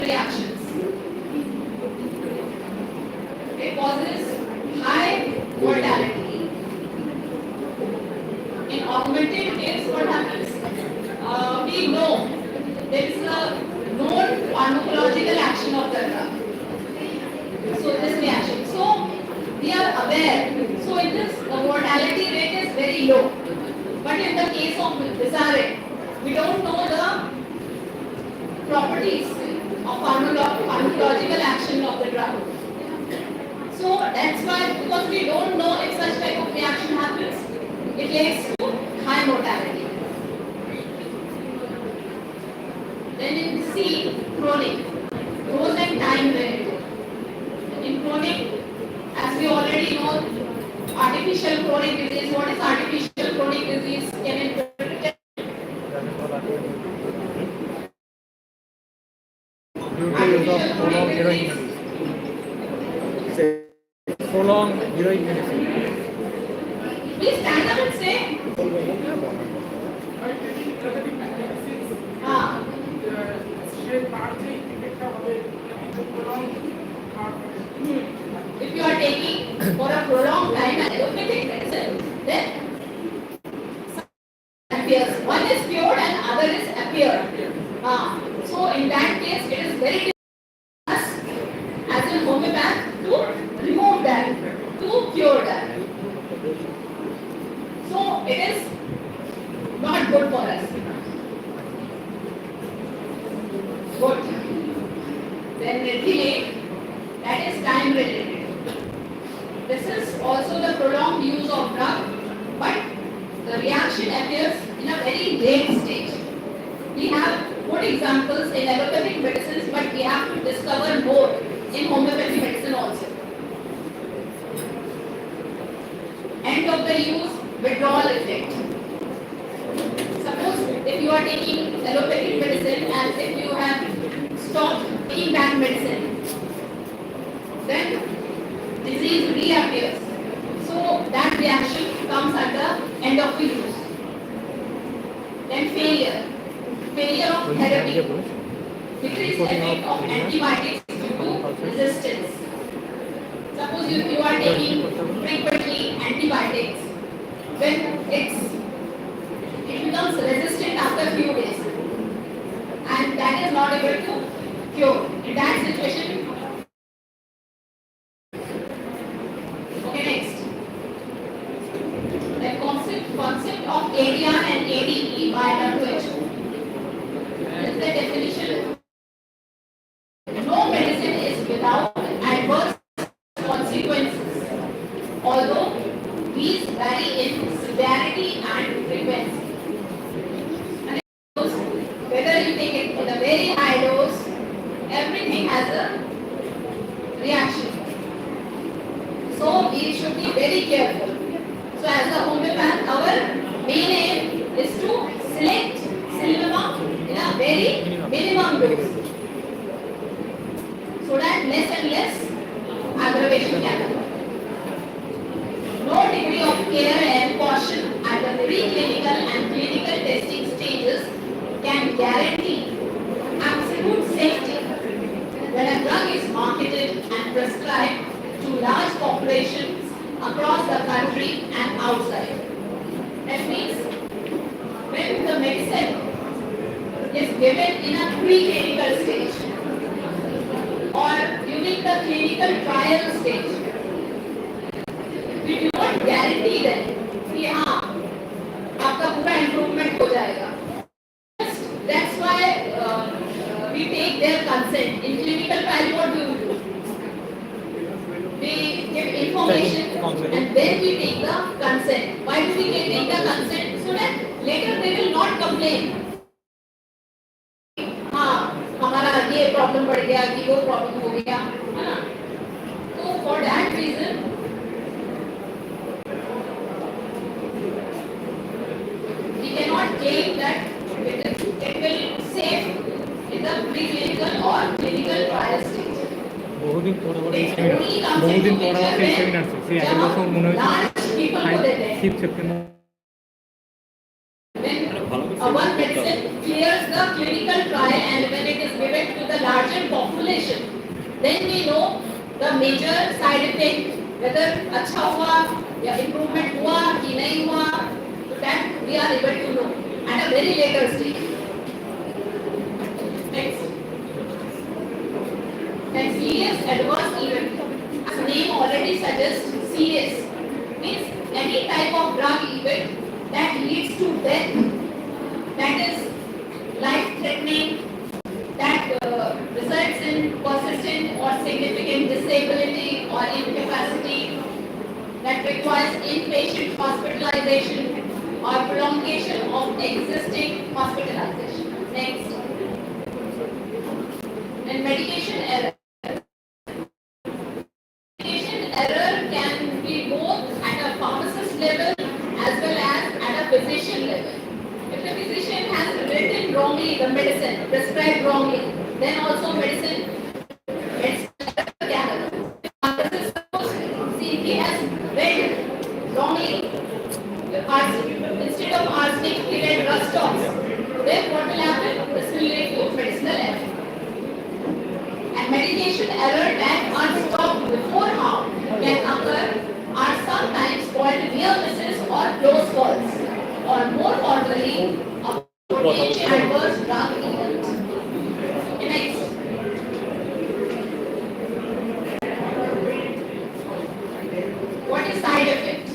Speaker 6: pharmacological action of the drug. So that's why, because we don't know if such type of reaction happens, it leads to high mortality. Then in C, chronic, goes like time related. In chronic, as we already know, artificial chronic disease. What is artificial chronic disease? Can you interpret?
Speaker 3: Prolonged heroic medicine.
Speaker 6: Please stand up and say. Ah. If you are taking for a prolonged time an allopathic medicine, then appears. One is cured and other is appeared. So in that case, it is very difficult as in homeopath to remove that, to cure that. So it is not good for us. Good. Then regulate, that is time related. This is also the prolonged use of drug, but the reaction appears in a very late stage. We have good examples in allopathic medicines, but we have to discover more in homeopathic medicine also. End of the use, withdrawal effect. Suppose if you are taking allopathic medicine and if you have stopped taking that medicine, then disease reappears. So that reaction comes at the end of the use. Then failure. Failure of therapy. Decreased effect of antibiotics due to resistance. Suppose you are taking frequently antibiotics, when it becomes resistant after few days, and that is not able to cure. In that situation, okay, next. The concept of ADR and ADE by WHO. This is the definition. No medicine is without adverse consequences, although these vary in severity and frequency. And whether you take it in a very high dose, everything has a reaction. So we should be very careful. So as a homeopath, our main aim is to select silver in a very minimum dose, so that less and less aggravation can happen. No degree of care and caution at the preclinical and clinical testing stages can guarantee absolute safety when a drug is marketed and prescribed to large populations across the country and outside. That means when the medicine is given in a preclinical stage or during the clinical trial stage, we do not guarantee them कि हाँ आपका पूरा improvement हो जाएगा. That's why we take their consent. In clinical trial, what do? We give information and then we take the consent. Why do we take the consent? So that later they will not complain. हाँ हमारा ये problem बढ़ गया कि वो problem हो गया, है ना? So for that reason, we cannot claim that it will save in the preclinical or clinical trial stage.
Speaker 3: বহুদিন পর আবার এই সেমিনার সেই আগের বছর মনে হয়েছে 5th September
Speaker 6: One medicine clears the clinical trial and when it is given to the larger population, then we know the major side effect, whether अच्छा हुआ या improvement हुआ कि नहीं हुआ, so that we are able to know at a very later stage. Next. Then serious adverse event. As the name already suggests, serious means any type of drug event that leads to death, that is life-threatening, that results in persistent significant disability or incapacity that requires inpatient hospitalization or prolongation of existing hospitalization. Next. And medication error. Medication error can be both at a pharmacist level as well as at a physician level. If the physician has written wrongly the medicine, prescribed wrongly, then also medicine can occur. If pharmacist see he has read wrongly, instead of arsenic he read rust ox, then what will happen? This will lead to medicinal error. And medication error that are stopped before harm can occur are sometimes called near misses or close calls, or more formally, a potential adverse drug event. Next. What is side effect?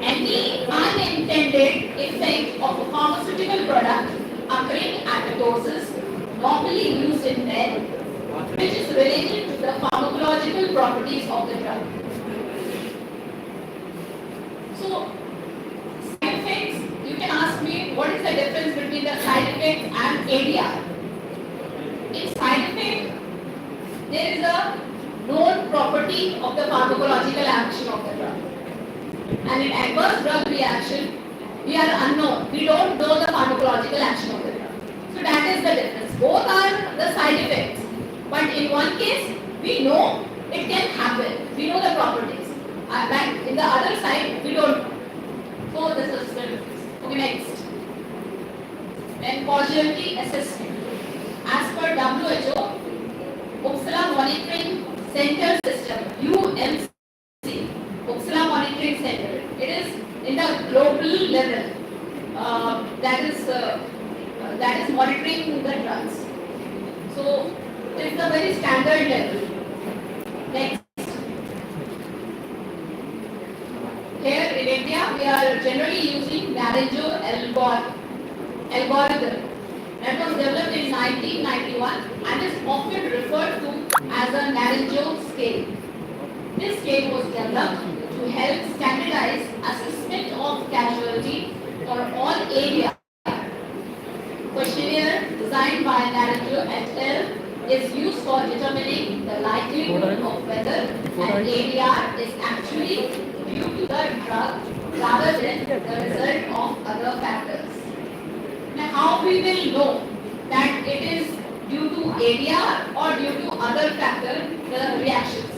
Speaker 6: Any unintended effect of a pharmaceutical product occurring at doses normally used in men, which is related to the pharmacological properties of the drug. So, side effects, you can ask me what is the difference between the side effect and ADR. In side effect, there is a known property of the pharmacological action of the drug. And in adverse drug reaction, we are unknown. We don't know the pharmacological action of the drug. So that is the difference. Both are the side effects. But in one case, we know it can happen. We know the properties. But in the other side, we don't know. So this is the difference. Okay, next. Then causality assessment. As per WHO, Uppsala Monitoring Center System, UMC, Uppsala Monitoring Center. It is in the global level that is monitoring the drugs. So it is a very standard level. Next. Here in India, we are generally using Naranjo algorithm that was developed in 1991 and is often referred to as a Naranjo scale. This scale was developed to help standardize assessment of casualty for all areas. Questionnaire designed by Naranjo et al. Is used for determining the likelihood of whether an ADR is actually due to the drug rather than the result of other factors. Now, how we will know that it is due to ADR or due to other factor, the reactions?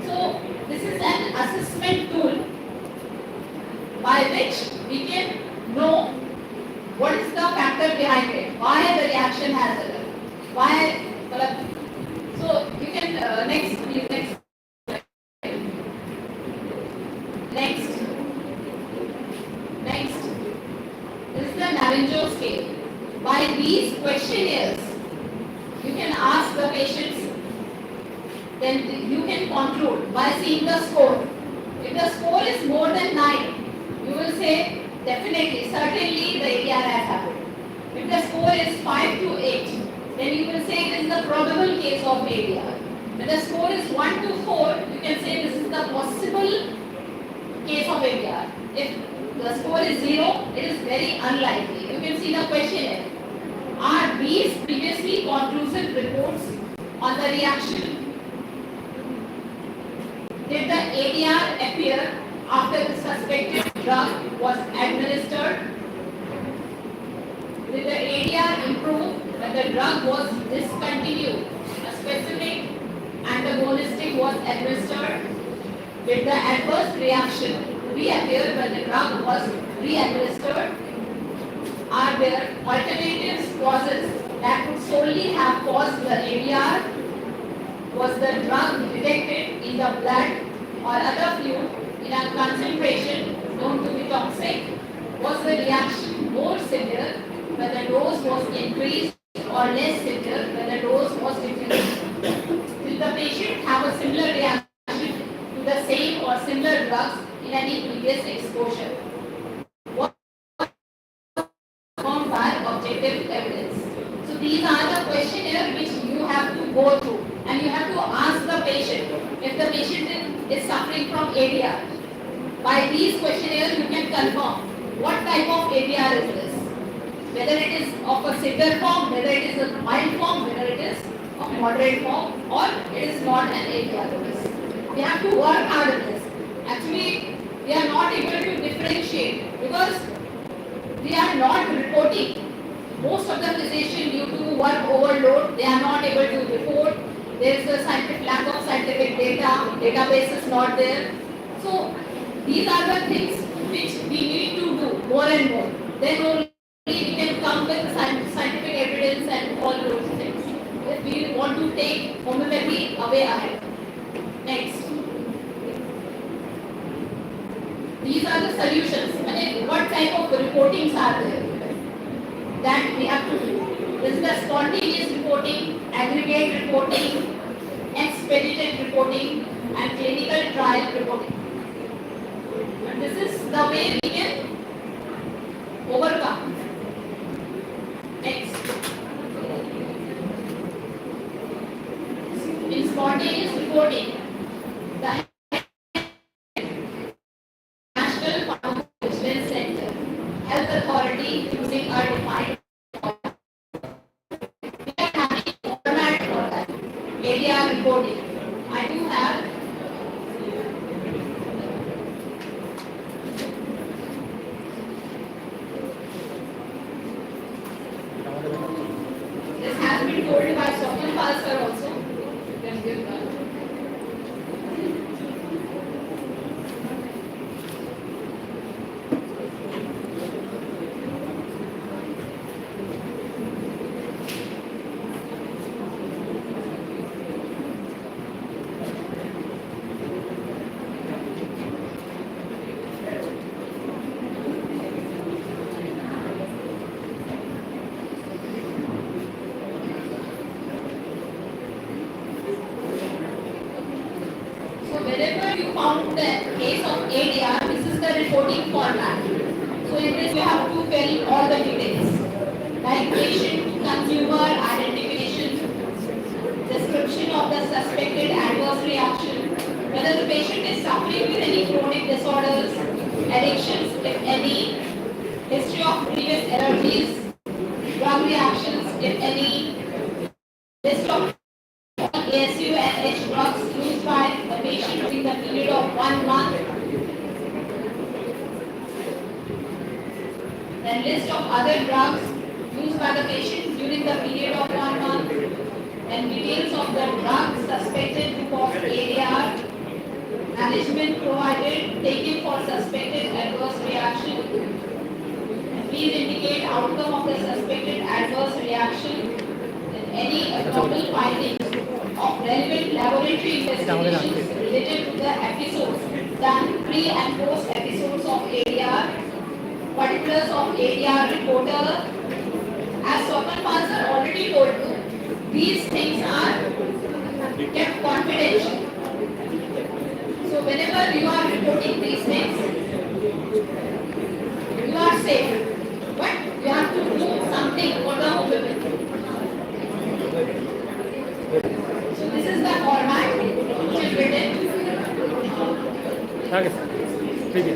Speaker 6: So, this is an assessment tool by which we can know what is the factor behind it, why the reaction has occurred, why. So you can next. This is the Naranjo scale. By these questionnaires, you can ask the patients. Then you can conclude by seeing the score. If the score is more than 9, you will say definitely, certainly the ADR has happened. If the score is 5 to 8. Then you will say it is the probable case of ADR. When the score is 1 to 4, you can say this is the possible case of ADR. If the score is 0, it is very unlikely. You can see the questionnaire. Are these previously conclusive reports on the reaction? Did the ADR appear after the suspected drug was administered? Did the ADR improve when the drug was discontinued? A specific antagonistic was administered. Did the adverse reaction reappear when the drug was re-administered? Are there alternative causes that could solely have caused the ADR? Was the drug detected in the blood or other fluid in a concentration known to be toxic? Was the reaction more severe when the dose was increased or less severe when the dose was decreased? Did the patient have a similar reaction to the same or similar drugs in any previous exposure? What confirmed by objective evidence? So these are the questionnaires which you have to go through. and you have to ask the patient if the patient is suffering from ADR. By these questionnaires, you can confirm what type of ADR is this. Whether it is of a severe form, whether it is a mild form, whether it is a moderate form, or it is not an ADR. We have to work hard on this. Actually, we are not able to differentiate because we are not reporting. Most of the physicians, due to work overload, they are not able to report. There is a lack of scientific data, database is not there. So these are the things which we need to do more and more. Then only we can come with scientific evidence and all those things. If we want to take homeopathy away ahead. Next. These are the solutions. I mean, what type of reportings are there that we have to do? This is the spontaneous reporting, aggregate reporting, expedited reporting, and clinical trial reporting. And this is the way we can overcome. Next. In spontaneous reporting, the National Pharmaco-Vigilance Center, Health Authority using our defined we are having format for that. ADR reporting. I do have this has been told by Swapnil sir also. You can give that. So wherever you found the case of ADR, this is the reporting format. So in this you have to fill all the details like patient, consumer, identification, description of the suspected adverse reaction, whether the patient is suffering with any chronic disorders, addictions, if any, history of previous allergies, drug reactions, if any, list of ASU and H drugs used by the patient during the period of 1 month. Then list of other drugs used by the patient during the period of 1 month. And details of the drugs suspected to cause ADR. Management provided taken for suspected adverse reaction. And please indicate outcome of the suspected adverse reaction and any abnormal findings of relevant laboratory investigations related to the episodes done pre and post episodes of ADR, particulars of ADR reporter. As Swapnil sir already told you, these things are kept confidential. So whenever you are reporting these things, you are safe. But you have to do something for the homeopathy. So this is the format which is written.
Speaker 3: Okay, sir. Thank you.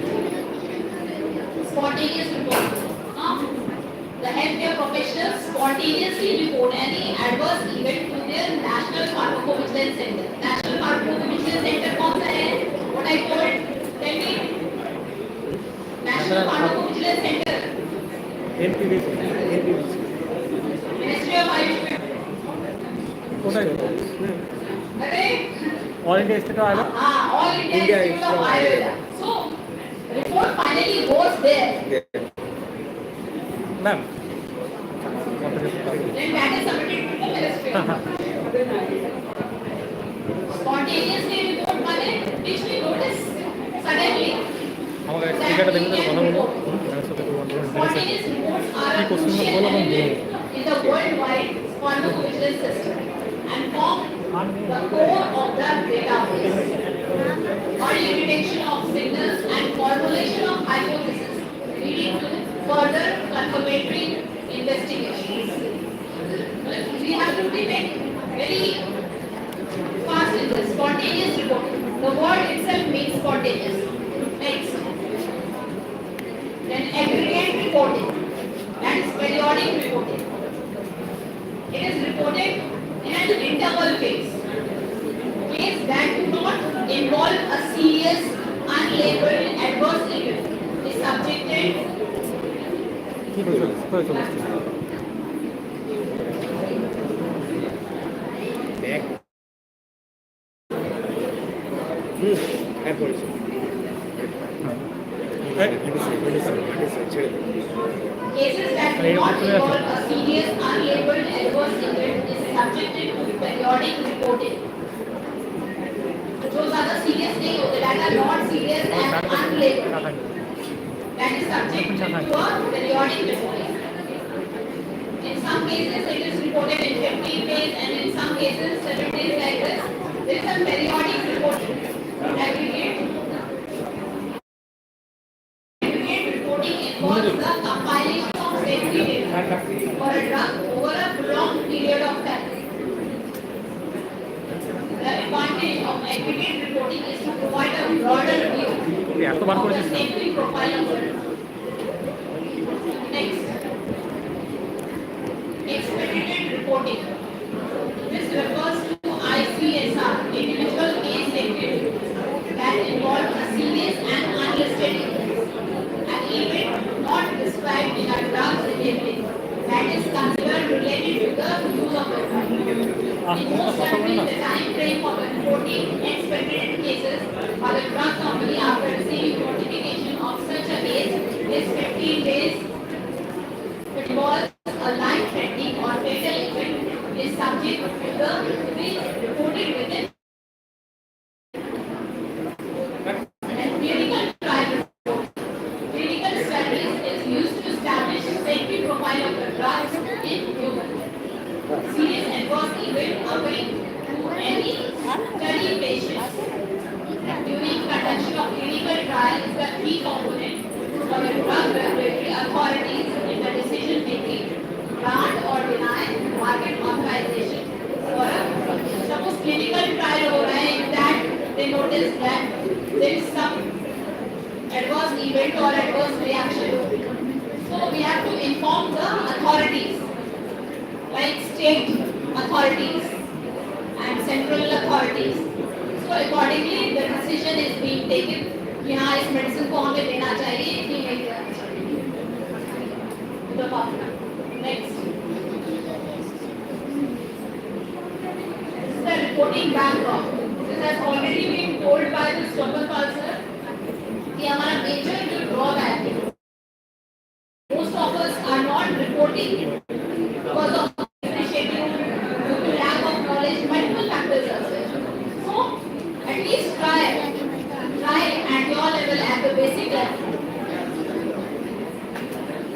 Speaker 6: Spontaneous report. The healthcare professionals spontaneously report any adverse event to their National Pharmaco-Vigilance Center. National Pharmaco-Vigilance Center कौन सा है? What I told, tell me. National Pharmaco-Vigilance Center.
Speaker 3: NPV.
Speaker 6: Ministry of Ayush. अरे
Speaker 3: all India institute आएगा
Speaker 6: All India Institute of Ayurveda. So report finally goes there.
Speaker 3: Ma'am
Speaker 6: Then that is submitted to the ministry. Spontaneously report माने which we notice suddenly.
Speaker 3: हमारा ticket देंगे तो बना बोलो
Speaker 6: Spontaneous reports are a
Speaker 3: question में बोला
Speaker 6: crucial
Speaker 3: हम
Speaker 6: element in the worldwide pharmacovigilance system and form the core of the database. Early detection of signals and formulation of hypotheses leading to further confirmatory investigations. We have to be very The word itself means spontaneous. Next. Then aggregate reporting. That is periodic reporting. It is reported in an interval phase. Phase that do not involve a serious, unlabeled adverse event is subjected cases that do not involve a serious, unlabeled adverse event is subjected to periodic reporting. Those are the serious things that are not serious and unlabeled. That is subject to a periodic reporting. In some cases, it is reported in 15 days, and in some cases, 7 days like this. There is a periodic reporting. Aggregate reporting involves the compilation of safety data for a drug over a prolonged period of time. The advantage of aggregate reporting is to provide a broader view of the safety profile of the drug. Next, expedited reporting. This refers to ICSR, individual case safety reports, that involve a serious and unlisted event, an event not described in a drug labeling that is considered related to the use of the drug. In most countries, the time frame for reporting expedited cases by the drug company after receiving notification of such a case is 15 days. It involves a life-threatening or fatal event is subject to the be reported within. And clinical trial reports. Clinical studies is used to establish safety profile of the drugs in humans. Serious adverse event occurring to any study patients during conduction of clinical trial is the key component for the drug regulatory authorities in the decision making, grant or deny market authorization for a drug. Suppose clinical trial हो रहा है, in that they notice that there is some adverse event or adverse reaction. So we have to inform the authorities, like state authorities and central authorities. So accordingly, the decision is being taken कि हाँ इस medicine को हमें देना चाहिए कि नहीं देना चाहिए. The public. Next. This is the reporting backdrop. This has already been told by the Stoppenwald sir कि हमारा major जो drawback है. Most of us are not reporting because of schedule, due to lack of knowledge, multiple factors are there. So at least try at your level, at the basic level,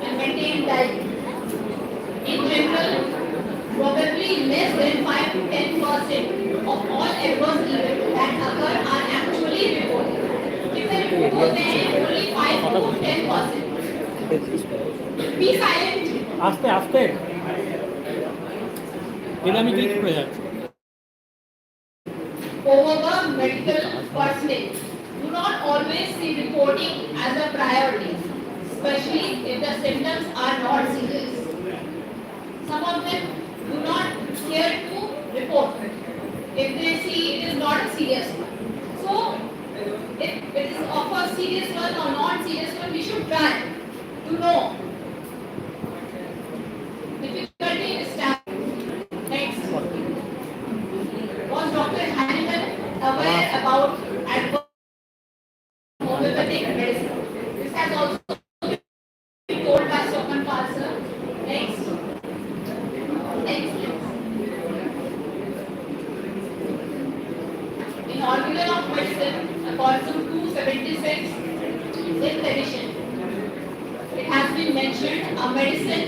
Speaker 6: and maintain that. In general, probably less than 5 to 10% of all adverse events that occur are actually reported. If the report होते हैं only 5 to 10%. Be silent.
Speaker 3: আস্তে আস্তে এটা আমি click করে যাচ্ছি.
Speaker 6: However, medical personnel do not always see reporting as a priority, especially if the symptoms are not serious. Some of them do not care to report if they see it is not a serious one. So, if it is of a serious one or non-serious one, we should try to know. Difficulty in establishing. Next. Was Dr. Hamilton aware about adverse homeopathic medicine? This has also been told by Stoppenwald sir. Next. In Organelle of Medicine, according to 276, 6th edition, it has been mentioned a medicine,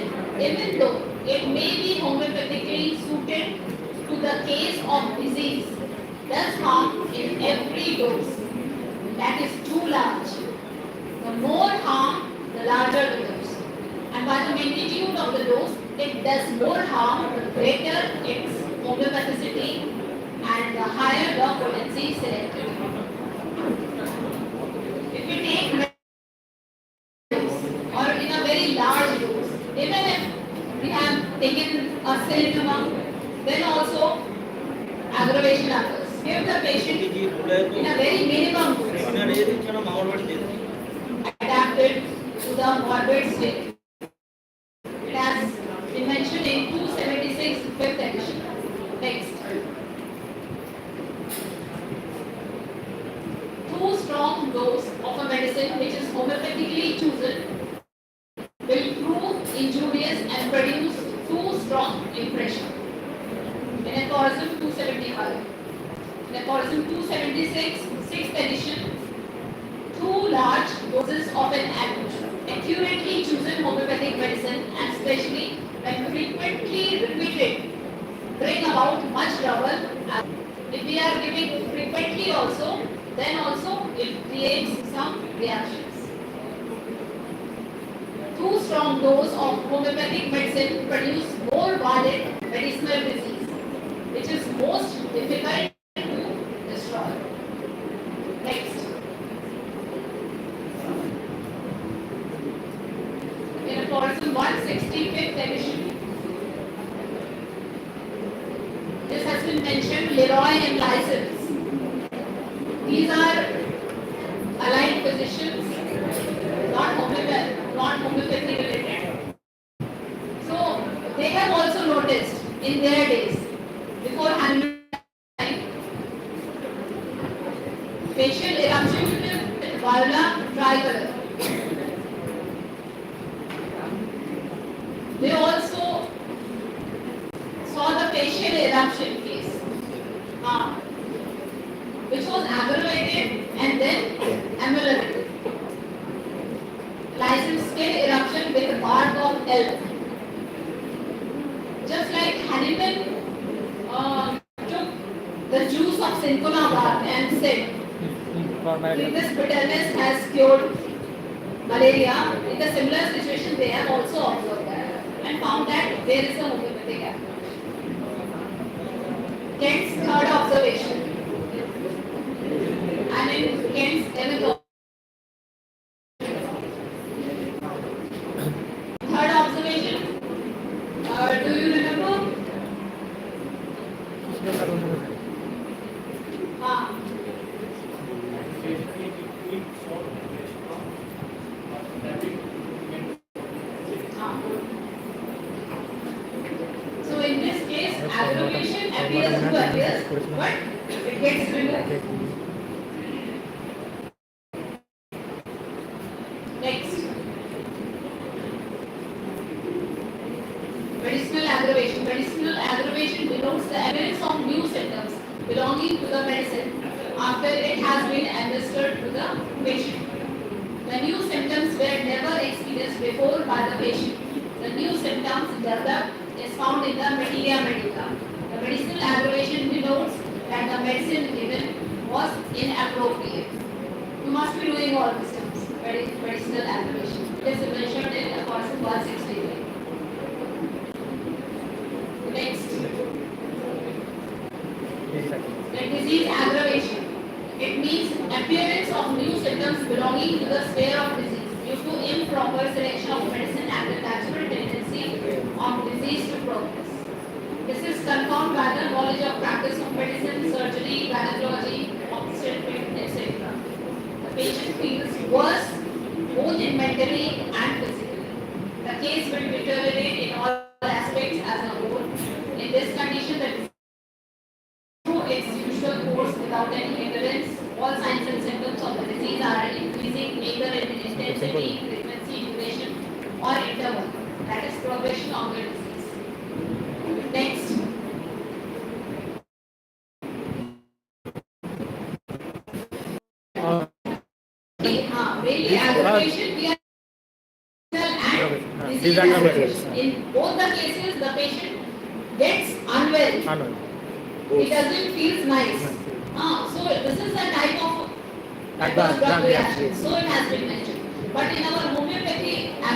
Speaker 6: even though it may be homeopathically suited to the case of disease, does harm in every dose. That is too large. The more harm, the larger the dose. And by the magnitude of the dose, it does more harm, the greater its homeopathicity and the higher the potency selected. If we take or in a very large dose, even if we have taken a salinum, then also aggravation occurs. Give the patient in a very minimum dose, adapted to the morbid state. It has been mentioned in 276 fifth edition. Next. Too strong dose of a medicine which is homeopathically chosen will prove injurious and produce too strong impression. In aphorism 275. In aphorism 276, 6th edition, too large doses of an accurately chosen homeopathic medicine, and especially when frequently repeated, bring about much trouble. If we are giving frequently also, then also it creates some reactions. Too strong dose of homeopathic medicine produce more violent medicinal disease, which is most difficult to destroy. Next. In aphorism 165th edition, this has been mentioned, Leroy and Lysons. These are allied physicians, not homeopathy related. So they have also noticed in their days, before handling facial eruption with viola tricolor. They also saw the facial eruption case, which was aggravated and then ameliorated. Licensed skin eruption with bark of elk. Just like Hannibal took the juice of cinchona bark and said, this bitterness has cured malaria. In a similar situation, they have also observed that and found that there is a homeopathic approach. Kent's third observation. And in Kent's 11th third observation, do you remember? So in this case, aggravation appears to appears, but it gets removed. Next. Medicinal aggravation. Medicinal aggravation denotes the appearance of new symptoms belonging to the medicine after it has been administered to the patient. The new symptoms were never experienced before by the patient. The new symptoms developed is found in the materia medica. The medicinal aggravation denotes that the medicine given was inappropriate. You must be doing all these terms. Medicinal aggravation. It is mentioned in aphorism 163. Next. The disease aggravation. It means appearance of new symptoms belonging to the sphere of disease due to improper selection of medicine and the natural tendency of disease to progress. This is confirmed by the knowledge of practice of medicine, surgery, gynecology, obstetrics, etc. The patient feels worse both in mentally and physically. The case will deteriorate in all aspects as a whole. In this condition, the disease through its usual course without any hindrance, all signs and symptoms of the disease are increasing either in intensity, frequency, duration, or interval. That is progression of the disease. Next. Mainly aggravation, we are and disease aggravation. In both the cases, the patient gets unwell. It doesn't feel nice. So this is a type of adverse drug reaction. So it has been mentioned. But in our